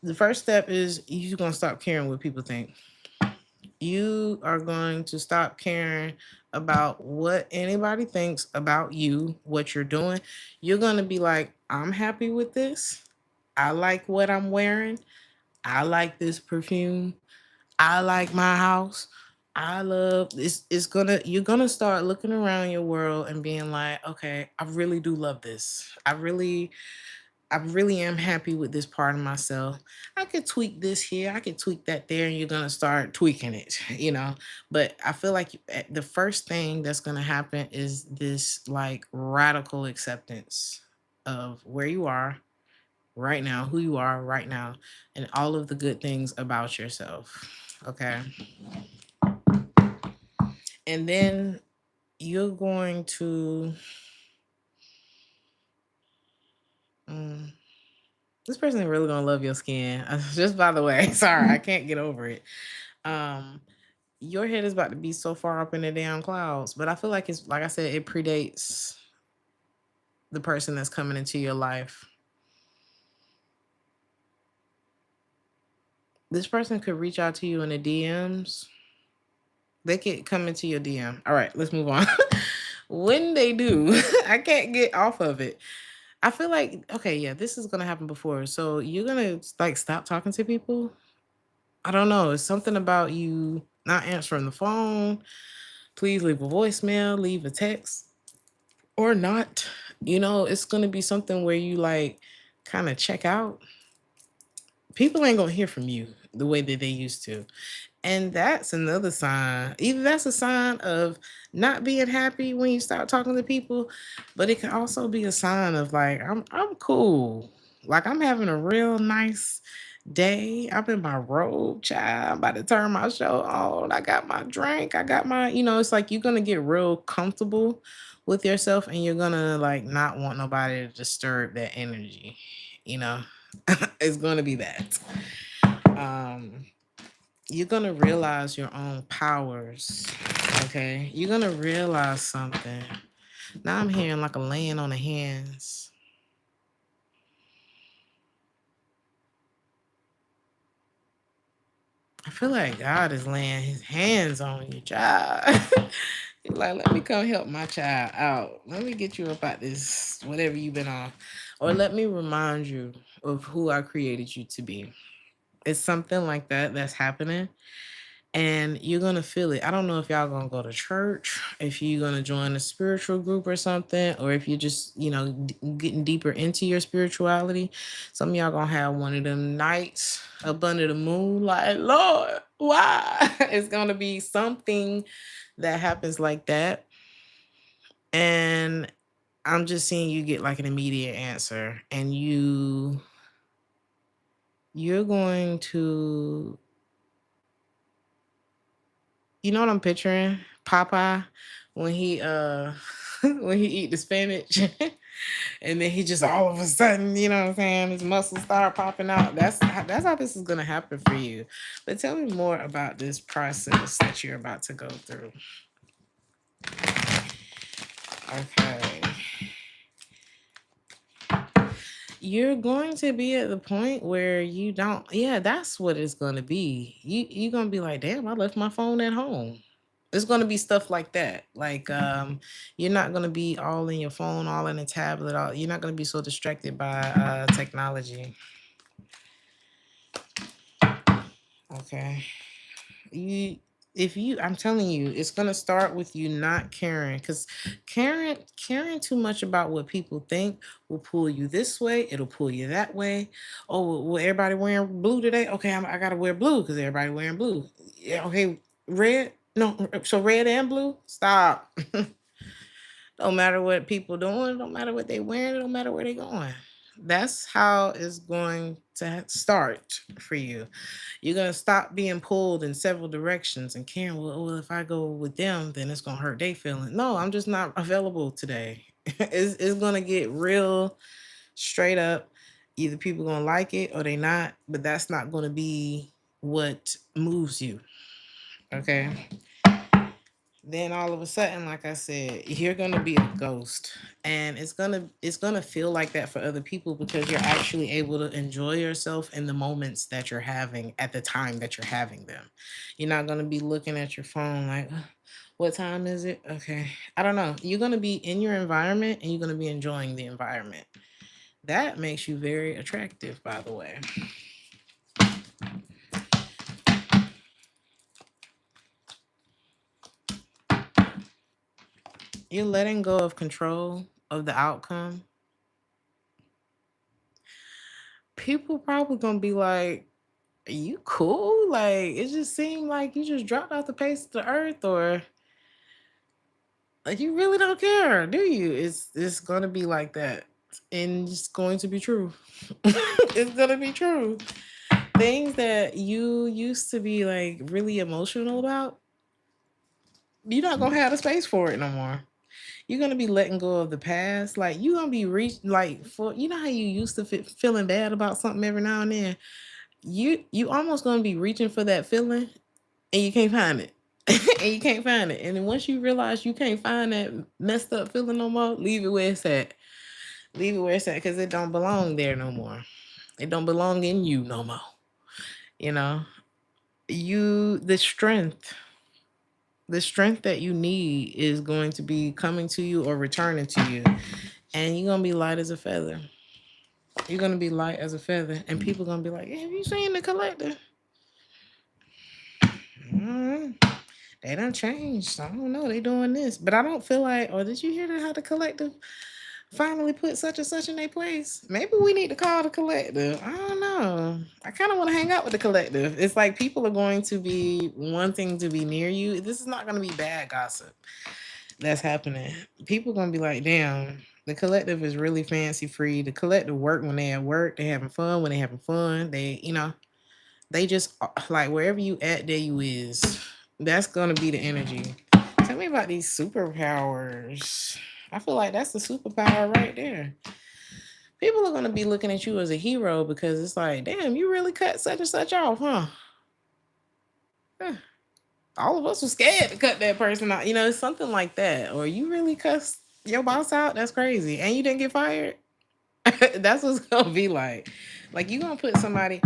A: the first step is you're gonna stop caring what people think. You are going to stop caring about what anybody thinks about you, what you're doing. You're going to be like, I'm happy with this. I like what I'm wearing. I like this perfume. I like my house. I love this. You're gonna start looking around your world and being like, okay, I really do love this. I really am happy with this part of myself. I could tweak this here, I could tweak that there, and you're gonna start tweaking it. But I feel like the first thing that's gonna happen is this like radical acceptance of where you are right now, who you are right now, and all of the good things about yourself. Okay. And then you're going to this person is really gonna love your skin. Just by the way, sorry, I can't get over it. Um, your head is about to be so far up in the damn clouds, but I feel like it's, like I said, it predates the person that's coming into your life. This person could reach out to you in the DMs They could come into your DM. All right, let's move on. When they do, I can't get off of it. I feel like, okay, yeah, this is gonna happen before. So you're gonna like stop talking to people. I don't know. It's something about you not answering the phone. Please leave a voicemail, leave a text, or not. It's gonna be something where you like kind of check out. People ain't gonna hear from you the way that they used to. And that's another sign. Either that's a sign of not being happy when you start talking to people, but it can also be a sign of like I'm cool. Like I'm having a real nice day. I'm in my robe, child. I'm about to turn my show on. I got my drink. I got my, it's like you're gonna get real comfortable with yourself and you're gonna like not want nobody to disturb that energy. You know, it's gonna be that. Um you're gonna realize your own powers. Okay, you're gonna realize something. Now I'm hearing like a laying on the hands. I feel like God is laying his hands on your child. He's like, let me come help my child out. Let me get you up out this, whatever you've been on. Or let me remind you of who I created you to be. It's something like that that's happening. And you're gonna feel it. I don't know if y'all gonna go to church, if you're gonna join a spiritual group or something, or if you're just, getting deeper into your spirituality. Some of y'all gonna have one of them nights up under the moon, like, Lord, why? It's gonna be something that happens like that. And I'm just seeing you get like an immediate answer, and you're going to, you know what I'm picturing? Popeye when he when he eat the spinach and then he just all of a sudden, you know what I'm saying, his muscles start popping out. That's how this is gonna happen for you. But tell me more about this process that you're about to go through. Okay. You're going to be at the point where you don't, yeah, that's what it's gonna be. You're gonna be like, damn, I left my phone at home. It's gonna be stuff like that. Like you're not gonna be all in your phone, all in a tablet, all you're not gonna be so distracted by technology. Okay. You if you I'm telling you, it's gonna start with you not caring, because caring too much about what people think will pull you this way, it'll pull you that way. Oh, well, everybody wearing blue today? Okay, I gotta wear blue because everybody wearing blue. Yeah, okay, red. No, so red and blue. Stop. Don't matter what people doing, don't matter what they wearing, it don't matter where they going. That's how it's going to start for you. You're gonna stop being pulled in several directions and caring, well, if I go with them, then it's gonna hurt their feeling. No, I'm just not available today. It's gonna get real straight up. Either people gonna like it or they not, but that's not gonna be what moves you. Okay. Then all of a sudden, like I said, you're gonna be a ghost, and it's gonna feel like that for other people because you're actually able to enjoy yourself in the moments that you're having at the time that you're having them. You're not gonna be looking at your phone like, "Ugh, what time is it? Okay, I don't know." You're gonna be in your environment and you're gonna be enjoying the environment. That makes you very attractive, by the way. You're letting go of control of the outcome. People probably gonna be like, you cool? Like it just seemed like you just dropped off the face of the earth, or like you really don't care, do you? It's gonna be like that. And it's going to be true. It's gonna be true. Things that you used to be like really emotional about, you're not gonna have the space for it no more. You're gonna be letting go of the past. Like you're gonna be like for how you used to feeling bad about something every now and then. You almost gonna be reaching for that feeling and you can't find it. And you can't find it. And then once you realize you can't find that messed up feeling no more, leave it where it's at. Leave it where it's at because it don't belong there no more. It don't belong in you no more. You know, the strength. The strength that you need is going to be coming to you or returning to you. And you're going to be light as a feather. You're going to be light as a feather. And people going to be like, yeah, have you seen the collector? They done changed. I don't know. They doing this. But I don't feel like, or did you hear that how the collective finally put such and such in their place? Maybe we need to call the collective. I don't know. I kind of want to hang out with the collective. It's like people are going to be wanting to be near you. This is not going to be bad gossip that's happening. People going to be like, damn, the collective is really fancy free. The collective work when they at work. They having fun when they having fun. They just like wherever you at, there you is. That's gonna be the energy. Tell me about these superpowers. I feel like that's the superpower right there. People are gonna be looking at you as a hero because it's like, damn, you really cut such and such off, huh? All of us were scared to cut that person out. It's something like that. Or you really cussed your boss out? That's crazy. And you didn't get fired? That's what's gonna be like. Like you're gonna put somebody,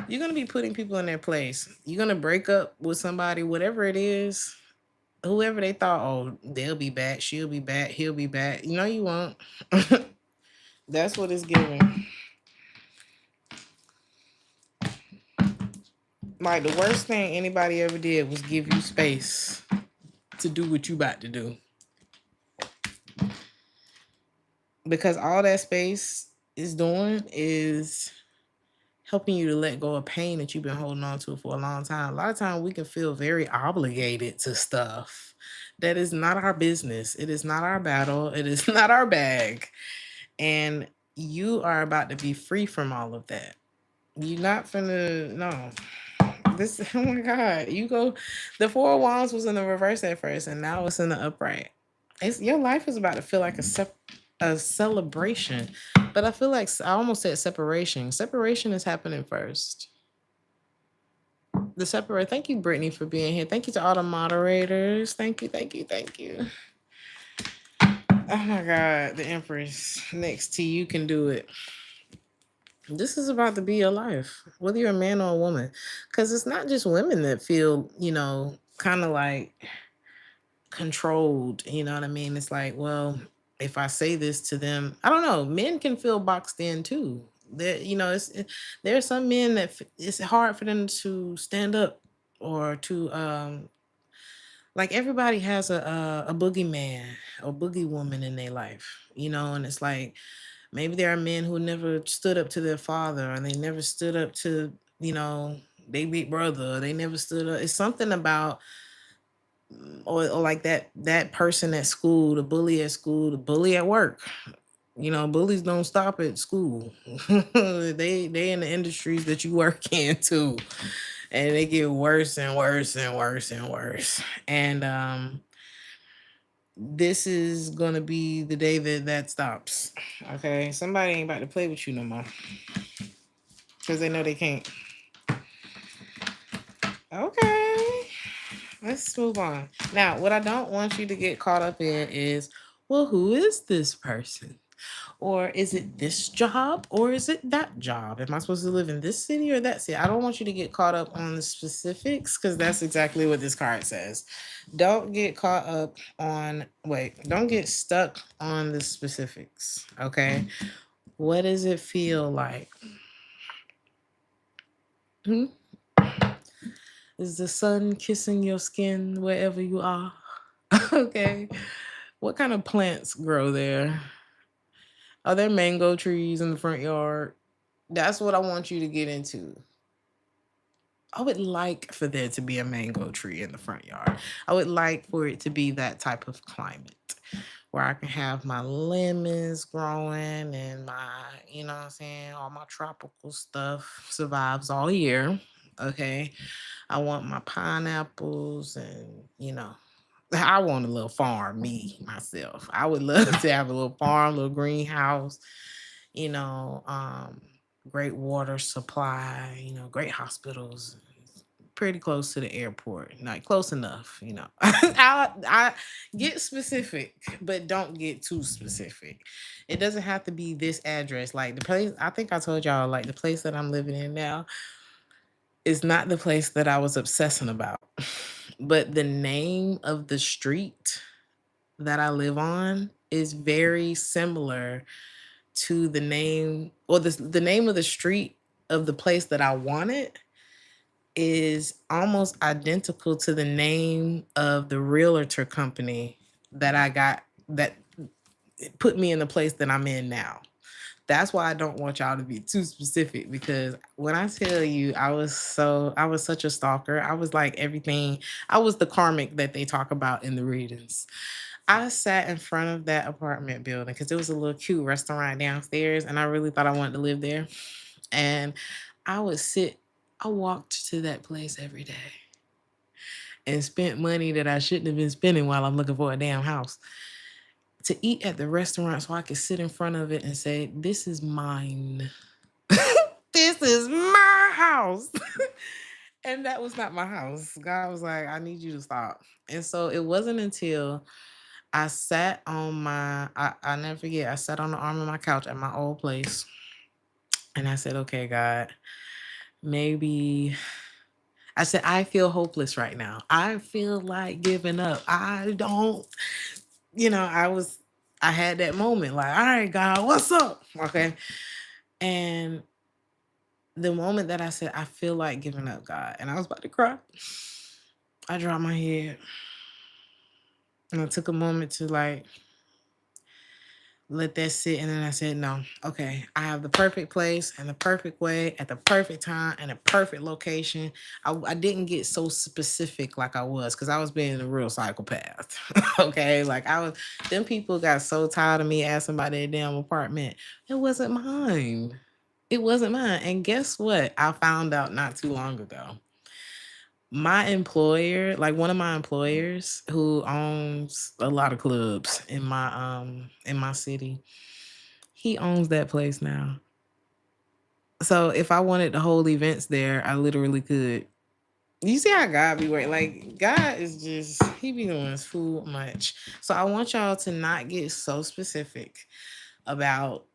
A: you're gonna be putting people in their place. You're gonna break up with somebody, whatever it is, whoever they thought, oh, they'll be back, she'll be back, he'll be back. No, you won't. That's what it's giving. Like the worst thing anybody ever did was give you space to do what you about to do. Because all that space is doing is helping you to let go of pain that you've been holding on to for a long time. A lot of times we can feel very obligated to stuff that is not our business. It is not our battle. It is not our bag. And you are about to be free from all of that. You're not finna, no. This, oh my God. The Four of Wands was in the reverse at first, and now it's in the upright. Your life is about to feel like a celebration. But I feel like I almost said separation. Separation is happening first. Thank you, Brittany, for being here. Thank you to all the moderators. Thank you, thank you, thank you. Oh my God, the Empress next to you can do it. This is about to be your life, whether you're a man or a woman. Because it's not just women that feel, kind of like controlled. You know what I mean? It's like, well, if I say this to them, I don't know. Men can feel boxed in too. There, there are some men that it's hard for them to stand up or to like everybody has a boogeyman or boogie woman in their life, and it's like maybe there are men who never stood up to their father and they never stood up to their big brother. They never stood up. It's something about or like that person at school, the bully at school, the bully at work. Bullies don't stop at school. They in the industries that you work in too. And they get worse and worse and worse and worse. And this is gonna be the day that stops. Okay. Somebody ain't about to play with you no more. Because they know they can't. Okay. Let's move on. Now, what I don't want you to get caught up in is, well, who is this person? Or is it this job? Or is it that job? Am I supposed to live in this city or that city? I don't want you to get caught up on the specifics because that's exactly what this card says. Don't get don't get stuck on the specifics. Okay. What does it feel like? Is the sun kissing your skin wherever you are? Okay. What kind of plants grow there? Are there mango trees in the front yard? That's what I want you to get into. I would like for there to be a mango tree in the front yard. I would like for it to be that type of climate where I can have my lemons growing and all my tropical stuff survives all year. Okay. I want my pineapples and, I want a little farm, myself. I would love to have a little farm, little greenhouse, you know, um, great water supply, great hospitals, pretty close to the airport, not close enough. I get specific, but don't get too specific. It doesn't have to be this address. Like the place, I think I told y'all, like the place that I'm living in now is not the place that I was obsessing about. but the name of the street that I live on is very similar to the name, or the name of the street of the place that I wanted is almost identical to the name of the realtor company that I got that put me in the place that I'm in now. That's why I don't want y'all to be too specific, because when I tell you I was such a stalker. I was like everything. I was the karmic that they talk about in the readings. I sat in front of that apartment building because it was a little cute restaurant downstairs, and I really thought I wanted to live there. And I would sit, I walked to that place every day and spent money that I shouldn't have been spending while I'm looking for a damn house to eat at the restaurant so I could sit in front of it and say, this is mine. This is my house. And that was not my house. God was like, I need you to stop. And so it wasn't until I sat on I never forget, I sat on the arm of my couch at my old place. And I said, okay, God, maybe I said, I feel hopeless right now. I feel like giving up. I don't, I had that moment like, all right, God, what's up? Okay. And the moment that I said, I feel like giving up, God, and I was about to cry, I dropped my head and I took a moment to like let that sit. And then I said, no, okay, I have the perfect place and the perfect way at the perfect time and a perfect location. I didn't get so specific like I was, because I was being a real psychopath. Okay. Like them people got so tired of me asking about their damn apartment. It wasn't mine. It wasn't mine. And guess what? I found out not too long ago. My employer, like one of my employers who owns a lot of clubs in my city, he owns that place now. So if I wanted to hold events there, I literally could. You see how God be working? Like God is just, he be doing too much. So I want y'all to not get so specific about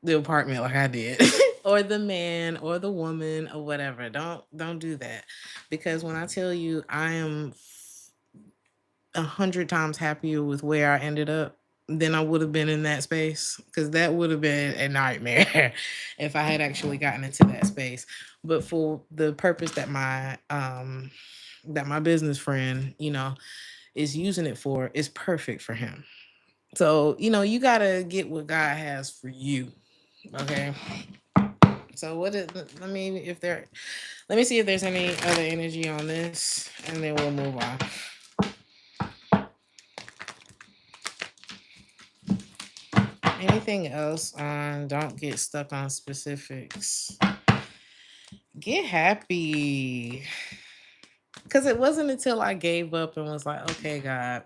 A: the apartment like I did. Or the man or the woman or whatever. Don't do that. Because when I tell you I am 100 times happier with where I ended up than I would have been in that space, because that would have been a nightmare if I had actually gotten into that space. But for the purpose that my business friend, is using it for, is perfect for him. So, you gotta get what God has for you. Okay. So what is let me see if there's any other energy on this, and then we'll move on. Anything else on don't get stuck on specifics? Get happy. Because it wasn't until I gave up and was like, okay, God,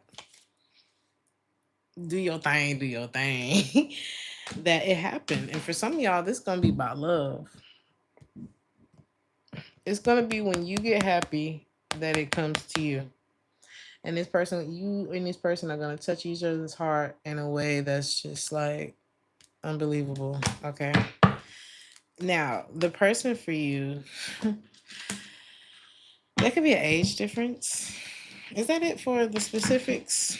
A: do your thing, that it happened. And for some of y'all, this is going to be about love. It's going to be when you get happy that it comes to you. And you and this person are going to touch each other's heart in a way that's just like unbelievable. Okay. Now, the person for you, there could be an age difference. Is that it for the specifics?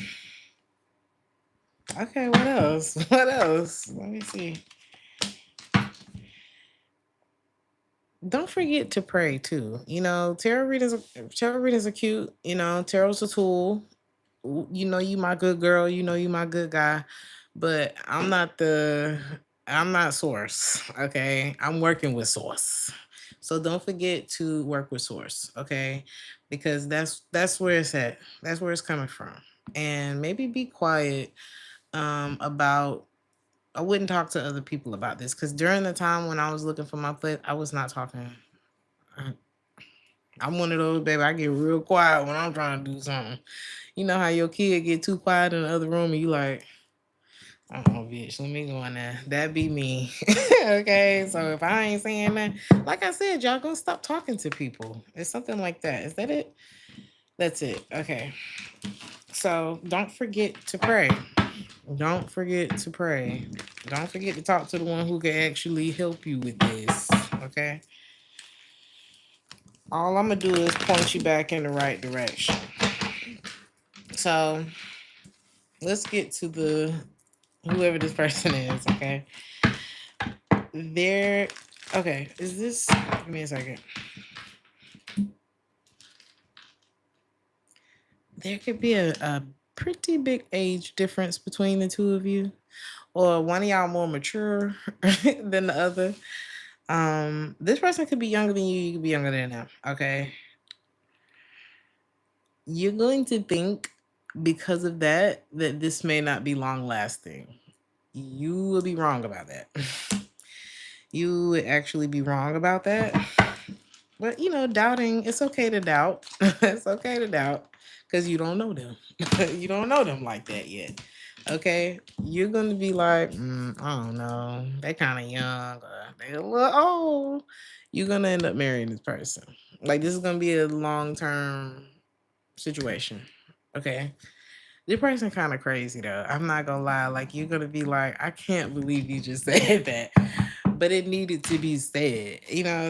A: Okay, what else? What else? Let me see. Don't forget to pray too. Tarot readings are cute. Tarot's a tool. You my good girl. You my good guy. But I'm not source. Okay, I'm working with source. So don't forget to work with source. Okay, because that's where it's at. That's where it's coming from. And maybe be quiet about. I wouldn't talk to other people about this, because during the time when I was looking for my place, I was not talking. I'm one of those, baby. I get real quiet when I'm trying to do something. You know how your kid get too quiet in the other room and you like, oh, bitch, let me go in there. That be me. Okay, so if I ain't saying that, like I said, y'all gonna stop talking to people. It's something like that. Is that it? That's it. Okay. So don't forget to pray. Don't forget to pray. Don't forget to talk to the one who can actually help you with this. Okay. All I'm gonna do is point you back in the right direction. So let's get to the whoever this person is. Okay, there. Okay, is this? Give me a second. There could be a pretty big age difference between the two of you, or one of y'all more mature than the other. This person could be younger than you. You could be younger than them. Okay, you're going to think because of that this may not be long lasting. You will be wrong about that. You would actually be wrong about that. But doubting, it's okay to doubt. It's okay to doubt because you don't know them. You don't know them like that yet. Okay, you're gonna be like, I don't know, they kind of young, or they a little old. You're gonna end up marrying this person. Like this is gonna be a long term situation. Okay, this person kind of crazy though. I'm not gonna lie. Like you're gonna be like, I can't believe you just said that, but it needed to be said.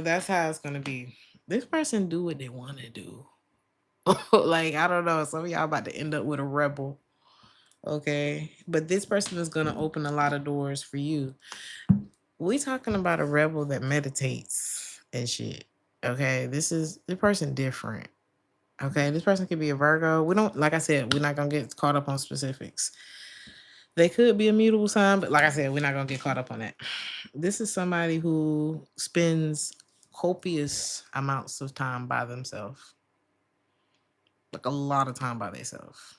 A: That's how it's gonna be. This person do what they want to do. Like I don't know. Some of y'all about to end up with a rebel. Okay, but this person is gonna open a lot of doors for you. We talking about a rebel that meditates and shit. Okay, this person different. Okay, this person could be a Virgo. We don't, like I said, we're not gonna get caught up on specifics. They could be a mutable sign, but like I said, we're not gonna get caught up on that. This is somebody who spends copious amounts of time by themselves, like a lot of time by themselves.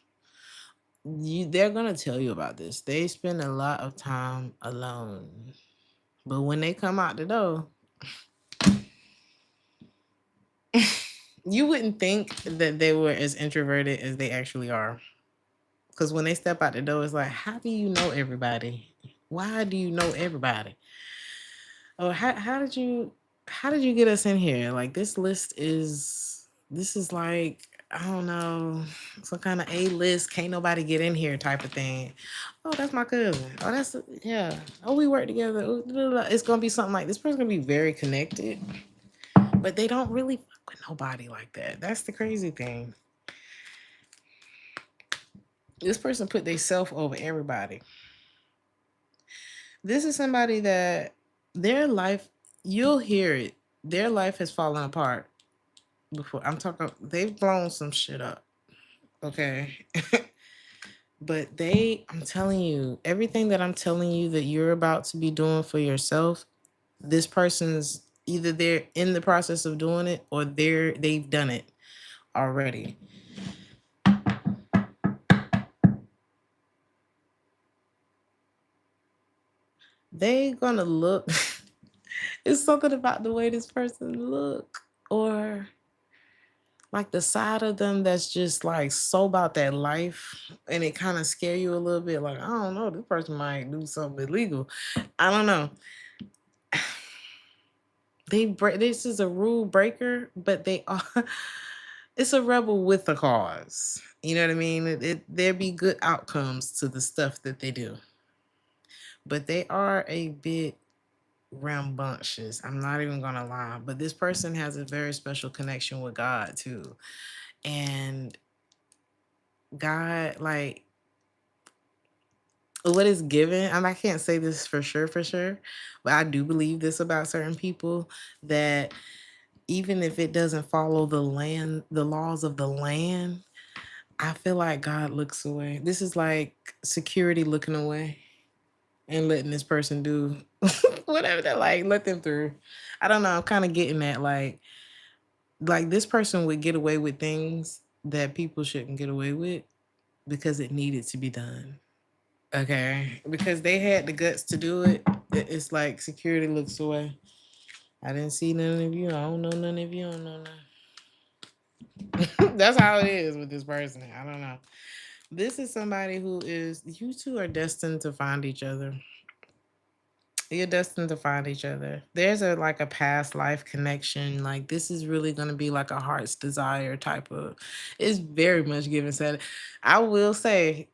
A: They're gonna tell you about this. They spend a lot of time alone, but when they come out the door, you wouldn't think that they were as introverted as they actually are. Because when they step out the door, it's like, how do you know everybody? Why do you know everybody? Oh, how did you get us in here? Like this is like, I don't know, some kind of A list, can't nobody get in here type of thing. Oh, that's my cousin. Oh, that's yeah. Oh, we work together. Ooh, blah, blah, blah. It's gonna be something like this person's gonna be very connected, but they don't really fuck with nobody like that. That's the crazy thing. This person put themselves over everybody. This is somebody that their life, you'll hear it. Their life has fallen apart before. I'm talking, they've blown some shit up. Okay. But I'm telling you, everything that I'm telling you that you're about to be doing for yourself, this person's either they're in the process of doing it or they've done it already. They gonna look. It's something about the way this person look, or like the side of them that's just like so about that life, and it kind of scare you a little bit. Like I don't know, this person might do something illegal. I don't know. They break. This is a rule breaker, but they are. It's a rebel with a cause. You know what I mean? There be good outcomes to the stuff that they do, but they are a bit rambunctious. I'm not even gonna lie, but this person has a very special connection with God too, and God, like what is given, and I can't say this for sure, but I do believe this about certain people that even if it doesn't follow the laws of the land, I feel like God looks away. This is like security looking away and letting this person do whatever they like, let them through. I don't know. I'm kind of getting that like this person would get away with things that people shouldn't get away with because it needed to be done. Okay, because they had the guts to do it. It's like security looks away. I didn't see none of you. I don't know none of you. I don't know none. That's how it is with this person. I don't know. This is somebody who is, you two are destined to find each other. You're destined to find each other. There's like a past life connection. Like this is really gonna be like a heart's desire type of. It's very much given said. I will say,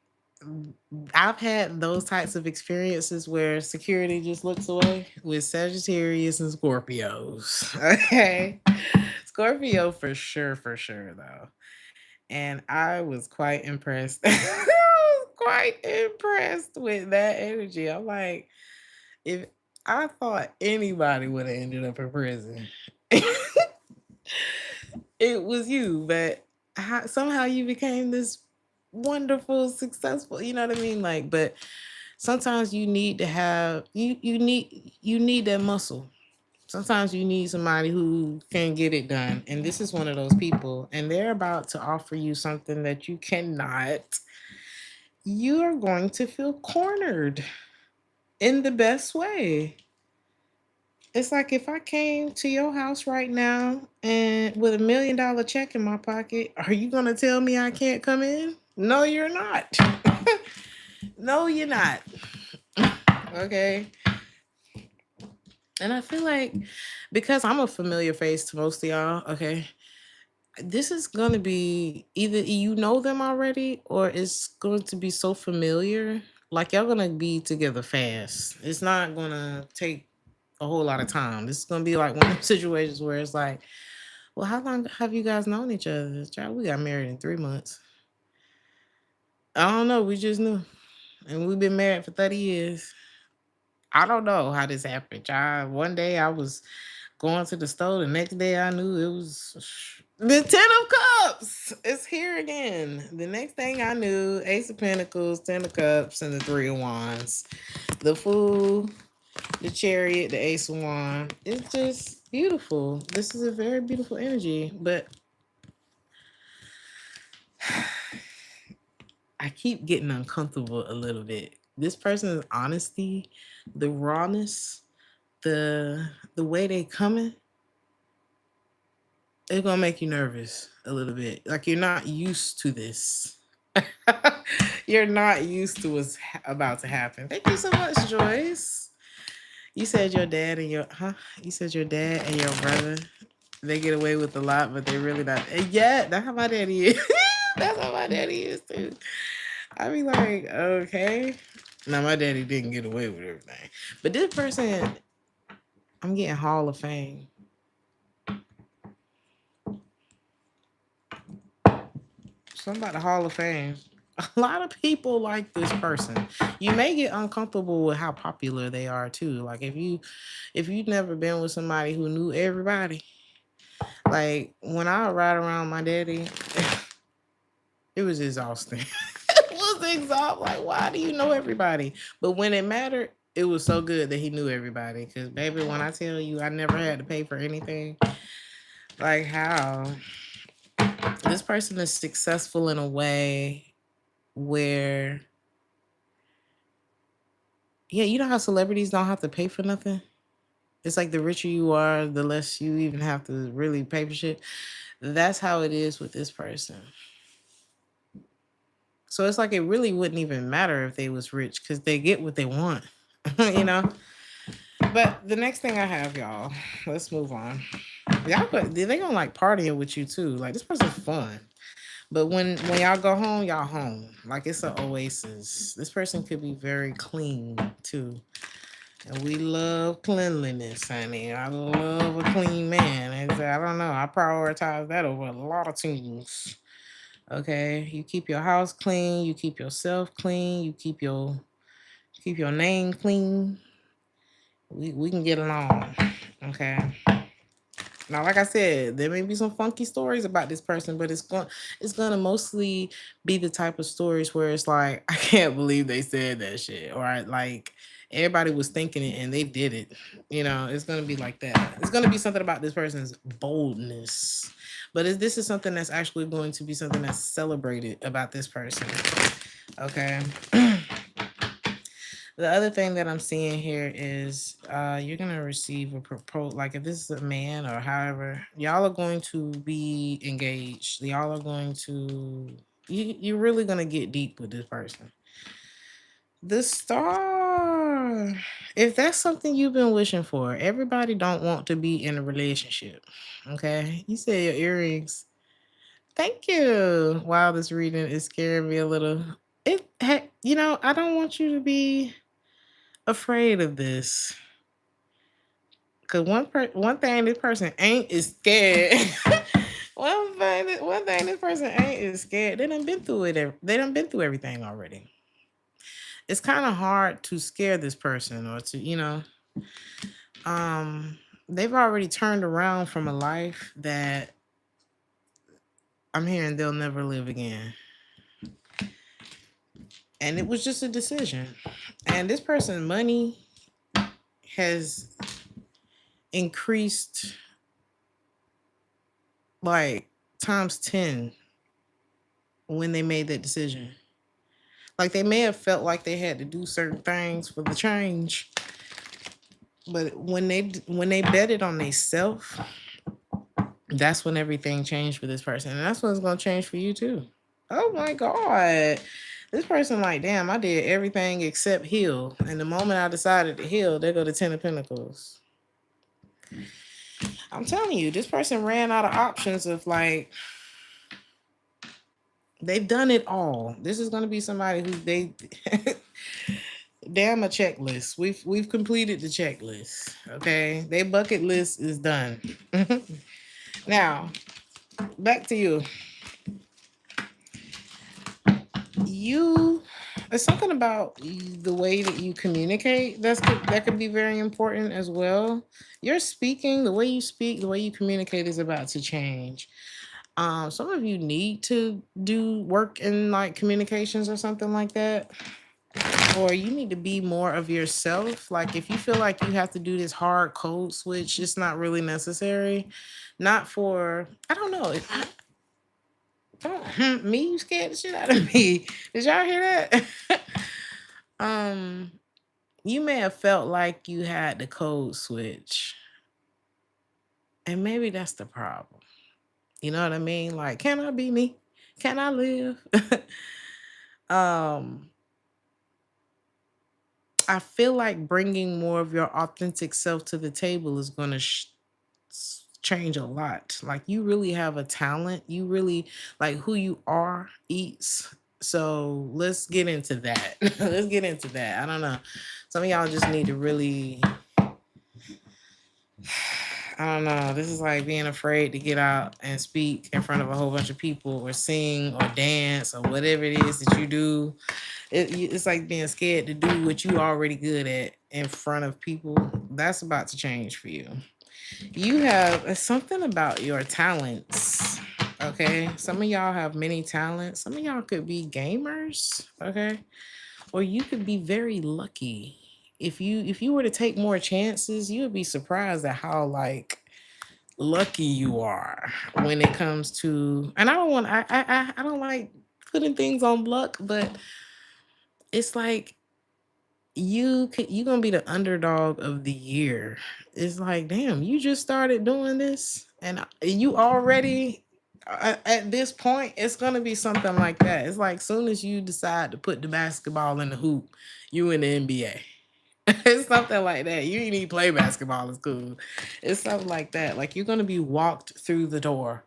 A: I've had those types of experiences where security just looks away with Sagittarius and Scorpios. Okay. Scorpio for sure though. And I was quite impressed. I was quite impressed with that energy. I'm like, if I thought anybody would have ended up in prison, it was you. But somehow you became this wonderful, successful. You know what I mean? Like, but sometimes you need to have you need that muscle. Sometimes you need somebody who can get it done. And this is one of those people. And they're about to offer you something that you cannot. You're going to feel cornered in the best way. It's like if I came to your house right now and with $1 million check in my pocket, are you gonna tell me I can't come in? No, you're not. No, you're not. Okay. And I feel like because I'm a familiar face to most of y'all, okay, this is gonna be either you know them already or it's going to be so familiar. Like y'all gonna be together fast. It's not gonna take a whole lot of time. This is gonna be like one of those situations where it's like, well, how long have you guys known each other? Child, we got married in 3 months. I don't know. We just knew. And we've been married for 30 years. I don't know how this happened, child. One day I was going to the store. The next day I knew it was the 10 of Cups. It's here again. The next thing I knew, Ace of Pentacles, 10 of Cups, and the 3 of Wands. The Fool, the Chariot, the Ace of Wands. It's just beautiful. This is a very beautiful energy. But I keep getting uncomfortable a little bit. This person's honesty, the rawness, the way they coming, it's gonna make you nervous a little bit. Like you're not used to this. You're not used to what's about to happen. Thank you so much, Joyce. You said your dad and your You said your dad and your brother they get away with a lot, but they really not. And yeah, that's how my daddy is. That's how my daddy is too. I be like, okay. Now my daddy didn't get away with everything, but this person, I'm getting Hall of Fame. Something about the Hall of Fame. A lot of people like this person. You may get uncomfortable with how popular they are too. Like if you've never been with somebody who knew everybody, like when I would ride around my daddy, it was exhausting. It was exhausting. Like, why do you know everybody? But when it mattered, it was so good that he knew everybody. Cause baby, when I tell you I never had to pay for anything, like how this person is successful in a way where yeah, you know how celebrities don't have to pay for nothing? It's like the richer you are, the less you even have to really pay for shit. That's how it is with this person. So it's like it really wouldn't even matter if they was rich because they get what they want, you know? But the next thing I have, y'all, let's move on. Y'all, they gonna like partying with you too. Like this person's fun. But when y'all go home, y'all home. Like it's an oasis. This person could be very clean too. And we love cleanliness, honey. I love a clean man. And I don't know. I prioritize that over a lot of things. Okay. You keep your house clean, you keep yourself clean, you keep your name clean. We can get along. Okay. Now, like I said, there may be some funky stories about this person, but it's gonna mostly be the type of stories where it's like, I can't believe they said that shit. Or like everybody was thinking it and they did it. You know, it's gonna be like that. It's gonna be something about this person's boldness. But this is something that's actually going to be something that's celebrated about this person. Okay. The other thing that I'm seeing here is you're gonna receive a proposal. Like if this is a man or however, y'all are going to be engaged. Y'all are going to you're really gonna get deep with this person. The star. If that's something you've been wishing for, everybody don't want to be in a relationship. Okay. You said your earrings. Thank you. Wow, this reading is scaring me a little. I don't want you to be afraid of this. Cause one thing this person ain't is scared. One thing this person ain't is scared. They done been through it. They done been through everything already. It's kind of hard to scare this person or to, they've already turned around from a life that I'm hearing they'll never live again. And it was just a decision. And this person's money has increased like times 10 when they made that decision. Like they may have felt like they had to do certain things for the change, but when they betted on themselves, that's when everything changed for this person, and that's what's gonna change for you too. Oh my God, this person like, damn, I did everything except heal, and the moment I decided to heal, there go the 10 of Pentacles. I'm telling you, this person ran out of options of like. They've done it all. This is going to be somebody who they damn a checklist. We've completed the checklist. Okay, their bucket list is done. Now, back to you. There's something about the way that you communicate that could be very important as well. Your speaking, the way you speak, the way you communicate is about to change. Some of you need to do work in like communications or something like that. Or you need to be more of yourself. Like if you feel like you have to do this hard code switch, it's not really necessary. Not for, I don't know. Me, you scared the shit out of me. Did y'all hear that? You may have felt like you had the code switch. And maybe that's the problem. You know what I mean? Like, can I be me? Can I live? I feel like bringing more of your authentic self to the table is going to change a lot. Like you really have a talent. You really like who you are eats. So let's get into that. Let's get into that. I don't know. Some of y'all just need to really, I don't know. This is like being afraid to get out and speak in front of a whole bunch of people or sing or dance or whatever it is that you do. It's like being scared to do what you already good at in front of people. That's about to change for you. You have something about your talents. Okay. Some of y'all have many talents. Some of y'all could be gamers. Okay. Or you could be very lucky. If you were to take more chances, you would be surprised at how like lucky you are when it comes to, and I don't like putting things on luck, but it's like you gonna be the underdog of the year. It's like, damn, you just started doing this and you already at this point, it's gonna be something like that. It's like soon as you decide to put the basketball in the hoop, you in the NBA. It's something like that. You ain't even play basketball in school. It's something like that. Like you're gonna be walked through the door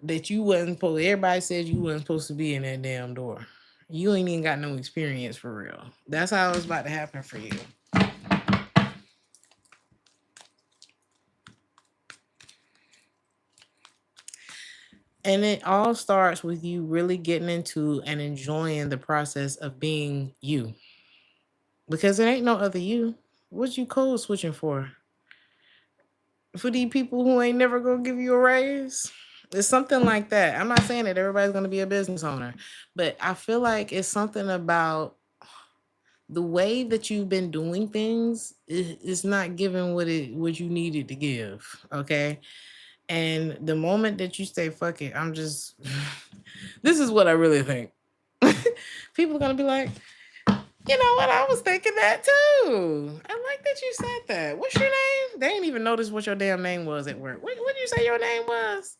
A: that you wasn't supposed. Everybody said you wasn't supposed to be in that damn door. You ain't even got no experience for real. That's how it's about to happen for you. And it all starts with you really getting into and enjoying the process of being you. Because there ain't no other you. What you code switching for? For these people who ain't never gonna give you a raise? It's something like that. I'm not saying that everybody's gonna be a business owner, but I feel like it's something about the way that you've been doing things is not giving what you needed to give. Okay. And the moment that you say, fuck it, I'm just, this is what I really think. People are going to be like, you know what? I was thinking that too. I like that you said that. What's your name? They ain't even noticed what your damn name was at work. What did you say your name was?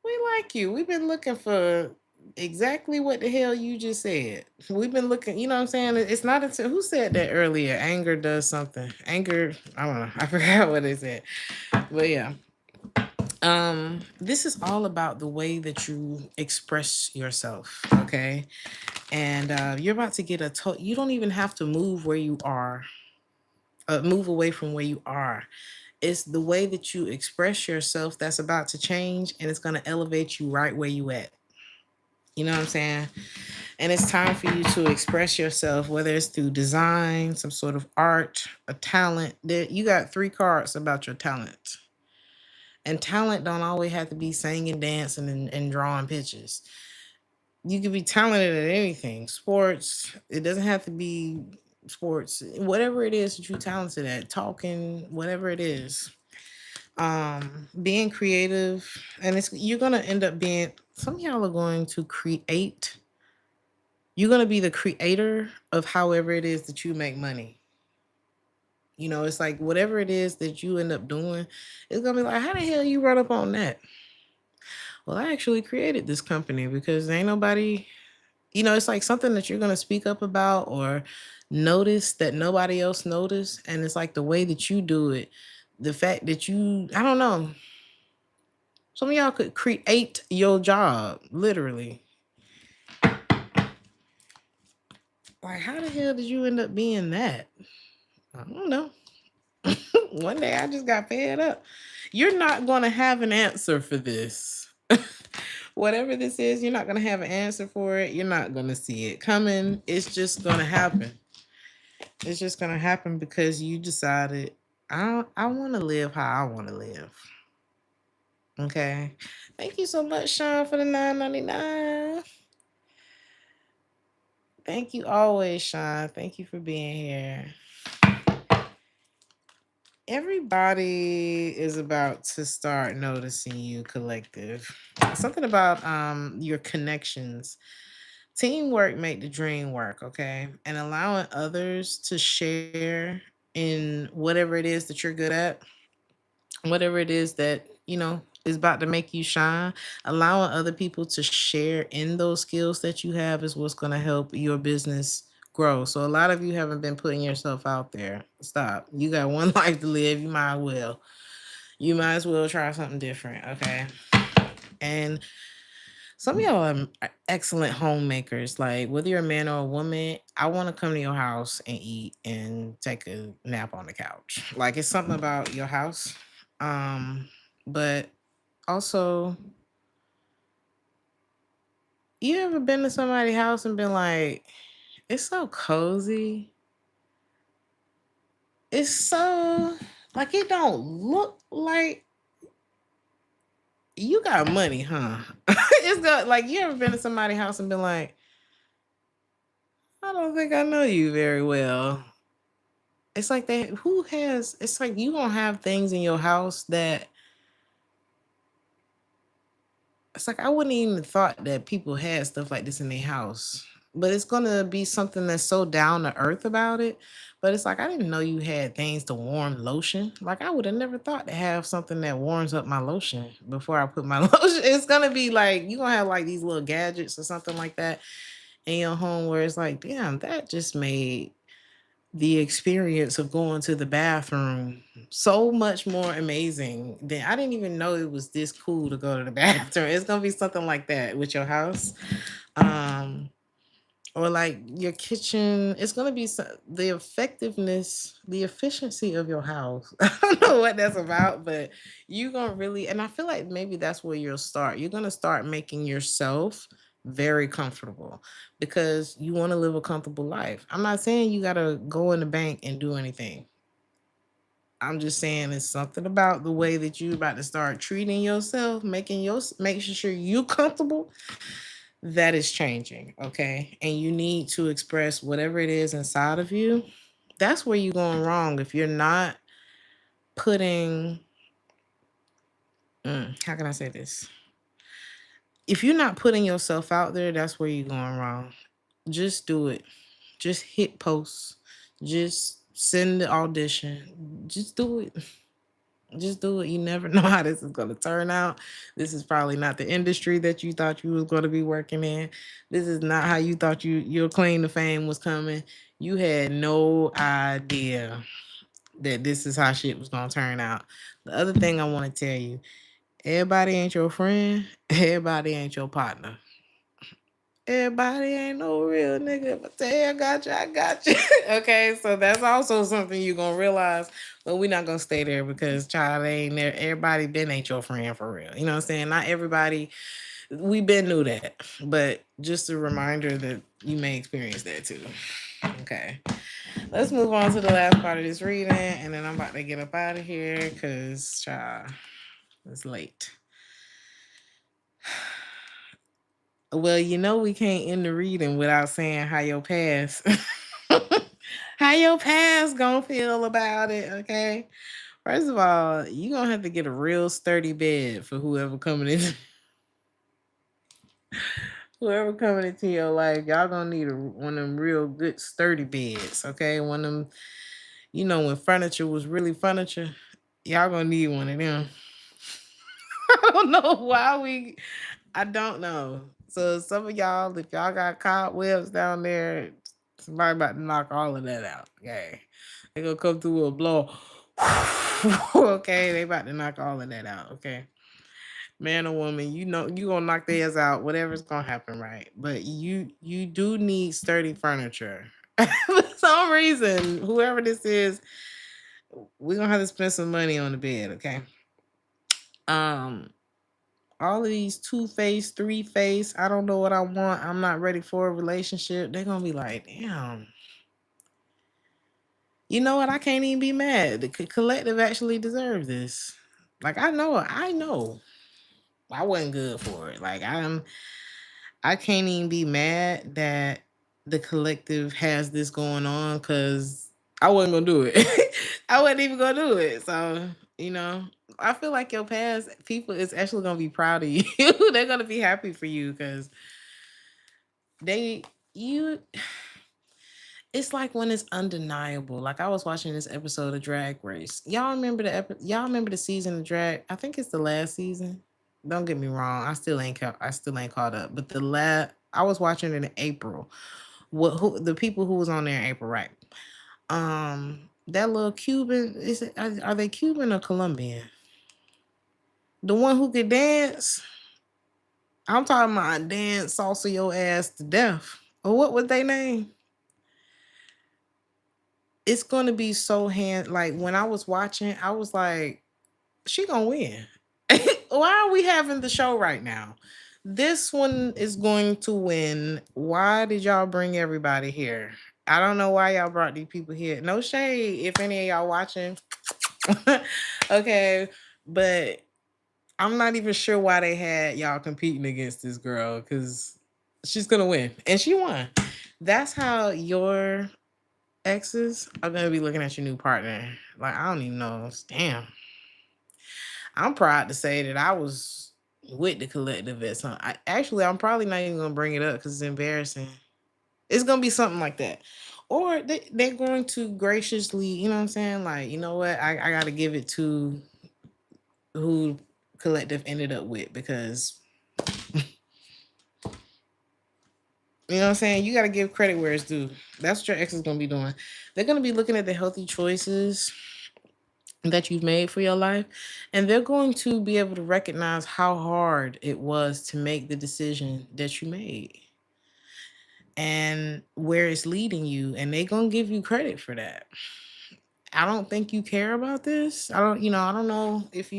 A: We like you. We've been looking for exactly what the hell you just said. We've been looking, you know what I'm saying? It's not until, who said that earlier? Anger does something. Anger, I don't know. I forgot what they said. But yeah. This is all about the way that you express yourself, okay? And you're about to get you don't even have to move where you are, move away from where you are. It's the way that you express yourself that's about to change, and it's going to elevate you right where you at. You know what I'm saying? And it's time for you to express yourself, whether it's through design, some sort of art, a talent. You got three cards about your talent. And talent don't always have to be singing, dancing, and drawing pictures. You can be talented at anything. Sports. It doesn't have to be sports. Whatever it is that you're talented at, talking, whatever it is. Being creative, and you're gonna end up being. Some of y'all are going to create. You're gonna be the creator of however it is that you make money. You know, it's like whatever it is that you end up doing, it's gonna be like, how the hell you run up on that? Well, I actually created this company because ain't nobody, it's like something that you're going to speak up about or notice that nobody else noticed. And it's like the way that you do it, the fact that I don't know, some of y'all could create your job, literally. Like, how the hell did you end up being that? I don't know. One day I just got fed up. You're not going to have an answer for this. Whatever this is, you're not going to have an answer for it. You're not going to see it coming. It's just going to happen. It's just going to happen because you decided, I want to live how I want to live. Okay. Thank you so much, Sean, for the $9.99. Thank you always, Sean. Thank you for being here. Everybody is about to start noticing you, collective. Something about your connections. Teamwork make the dream work, okay? And allowing others to share in whatever it is that you're good at, whatever it is that, is about to make you shine, allowing other people to share in those skills that you have is what's going to help your business grow. So a lot of you haven't been putting yourself out there. Stop. You got one life to live. You might as well try something different, okay? And some of y'all are excellent homemakers. Like whether you're a man or a woman, I want to come to your house and eat and take a nap on the couch. Like it's something about your house. But also, you ever been to somebody's house and been like, it's so cozy. It's so like it don't look like you got money, huh? It's not like you ever been to somebody's house and been like, I don't think I know you very well. It's like it's like you gonna have things in your house that it's like I wouldn't even thought that people had stuff like this in their house. But it's gonna be something that's so down to earth about it. But it's like I didn't know you had things to warm lotion. Like I would have never thought to have something that warms up my lotion before I put my lotion. It's gonna be like you gonna have like these little gadgets or something like that in your home where it's like, damn, that just made the experience of going to the bathroom so much more amazing than I didn't even know it was this cool to go to the bathroom. It's gonna be something like that with your house. Or like your kitchen. It's gonna be the effectiveness, the efficiency of your house. I don't know what that's about, but you're gonna really, and I feel like maybe that's where you'll start. You're gonna start making yourself very comfortable because you want to live a comfortable life. I'm not saying you gotta go in the bank and do anything. I'm just saying it's something about the way that you're about to start treating yourself, making sure you comfortable, that is changing, okay? And you need to express whatever it is inside of you. That's where you're going wrong. If you're not putting, how can I say this? If you're not putting yourself out there, that's where you're going wrong. Just do it. Just hit post. Just send the audition. Just do it. Just do it. You never know how this is going to turn out. This is probably not the industry that you thought you was going to be working in. This is not how you thought your claim to fame was coming. You had no idea that this is how shit was going to turn out. The other thing I want to tell you, Everybody ain't your friend. Everybody ain't your partner. Everybody ain't no real nigga. If I say I got you, I got you. Okay, so that's also something you're gonna realize. But we're not gonna stay there because child ain't there. Everybody been ain't your friend for real. You know what I'm saying? Not everybody. We been knew that, but just a reminder that you may experience that too. Okay, let's move on to the last part of this reading, and then I'm about to get up out of here because child, it's late. Well, you know we can't end the reading without saying how your past, how your past gonna feel about it. Okay, first of all, you gonna have to get a real sturdy bed for whoever coming in. Whoever coming into your life, y'all gonna need one of them real good sturdy beds, okay? One of them, you know, when furniture was really furniture, y'all gonna need one of them. I don't know why I don't know. So some of y'all, if y'all got cobwebs down there, somebody about to knock all of that out, okay? They gonna come through a blow. Okay, they about to knock all of that out, okay? Man or woman, you know you gonna knock theirs out, whatever's gonna happen, right? But you do need sturdy furniture. For some reason, whoever this is, we're gonna have to spend some money on the bed, okay? Um, all of these two-face, three-face, I don't know what I want. I'm not ready for a relationship. They're gonna be like, damn. You know what? I can't even be mad. The collective actually deserves this. Like I know. I wasn't good for it. Like I can't even be mad that the collective has this going on because I wasn't gonna do it. I wasn't even gonna do it. So, you know, I feel like your past people is actually gonna be proud of you. They're gonna be happy for you because they you it's like when it's undeniable. Like I was watching this episode of Drag Race. Y'all remember y'all remember the season of Drag? I think it's the last season. Don't get me wrong. I still ain't caught up. But I was watching it in April. The people who was on there in April, right? That little Cuban, are they Cuban or Colombian? The one who could dance? I'm talking about dance salsa your ass to death. Or what was they name? It's gonna be so like when I was watching, I was like, she gonna win. Why are we having the show right now? This one is going to win. Why did y'all bring everybody here? I don't know why y'all brought these people here. No shade if any of y'all watching. Okay, but I'm not even sure why they had y'all competing against this girl because she's gonna win. And she won. That's how your exes are gonna be looking at your new partner. Like, I don't even know. Damn. I'm proud to say that I was with the collective at some. I'm probably not even gonna bring it up because it's embarrassing. It's gonna be something like that, or they're going to graciously, you know what I'm saying? Like, you know what? I got to give it to who collective ended up with because you know what I'm saying. You got to give credit where it's due. That's what your ex is gonna be doing. They're gonna be looking at the healthy choices that you've made for your life, and they're going to be able to recognize how hard it was to make the decision that you made and where it's leading you, and they're going to give you credit for that. I don't think you care about this. I don't know if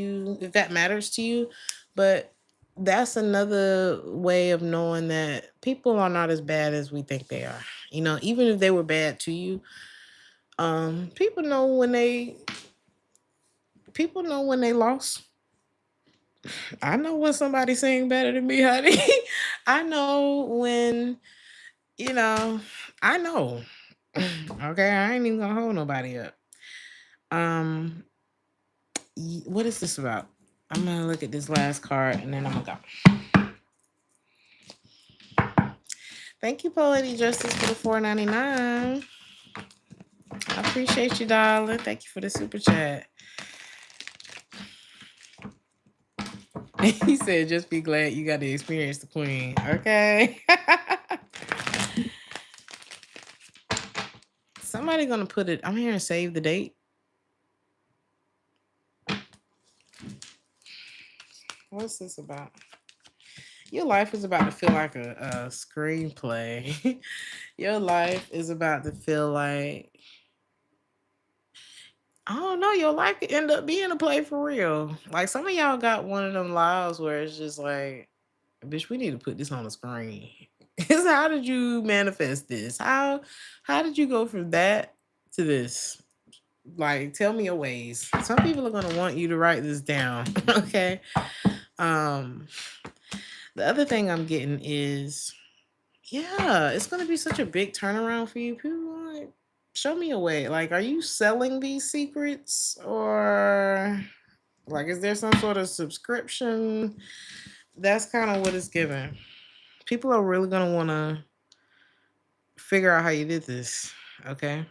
A: that matters to you, but that's another way of knowing that people are not as bad as we think they are. Even if they were bad to you, people know when they lost. I know when somebody sing better than me, honey. I know when, you know, I know. Okay, I ain't even gonna hold nobody up. Um, what is this about? I'm gonna look at this last card and then I'm gonna go. Thank you, Poetic Justice, for the $4.99. I appreciate you, darling. Thank you for the super chat. He said, just be glad you got to experience the queen. Okay. Somebody gonna put it. I'm here and save the date. What's this about? Your life is about to feel like a screenplay. Your life is about to feel like, I don't know, your life could end up being a play for real. Like some of y'all got one of them lives where it's just like, bitch, we need to put this on the screen. It's how did you manifest this? How did you go from that to this? Like, tell me your ways. Some people are gonna want you to write this down. Okay. Um, the other thing I'm getting is, yeah, it's gonna be such a big turnaround for you. People are like, show me a way. Like, are you selling these secrets, or like, is there some sort of subscription? That's kind of what it's giving. People are really gonna want to figure out how you did this. Okay.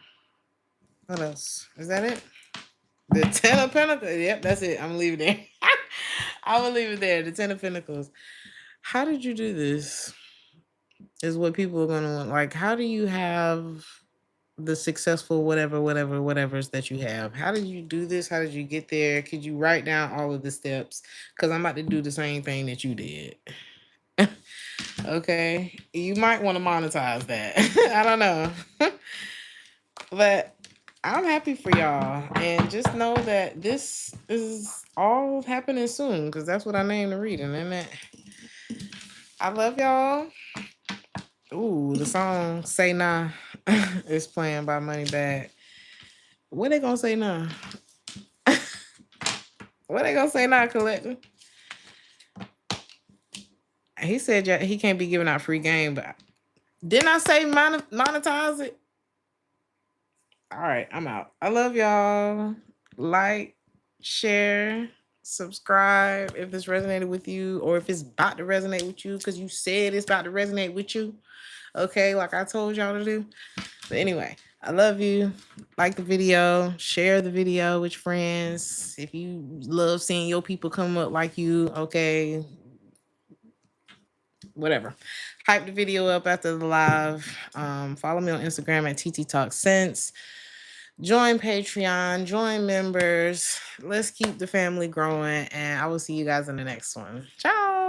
A: What else? Is that it? The Ten of Pentacles. Yep, that's it. I'm leaving there. I will leave it there. The Ten of Pentacles. How did you do this? Is what people are gonna want. Like, how do you have the successful whatever's that you have? How did you do this? How did you get there? Could you write down all of the steps? Because I'm about to do the same thing that you did. Okay. You might want to monetize that. I don't know. But I'm happy for y'all. And just know that this is all happening soon, because that's what I named the reading, isn't it? I love y'all. Ooh, the song Say Nah is playing by Moneybag. What they gonna say nah? What they gonna say nah, Collector? He said he can't be giving out free game, but didn't I say monetize it? All right, I'm out. I love y'all. Like, share, subscribe if this resonated with you, or if it's about to resonate with you, because you said it's about to resonate with you. Okay, like I told y'all to do. But anyway, I love you. Like the video, share the video with friends. If you love seeing your people come up like you, okay, whatever. Hype the video up after the live. Follow me on Instagram at TT Talk Sense. Join Patreon, join members. Let's keep the family growing, and I will see you guys in the next one. Ciao.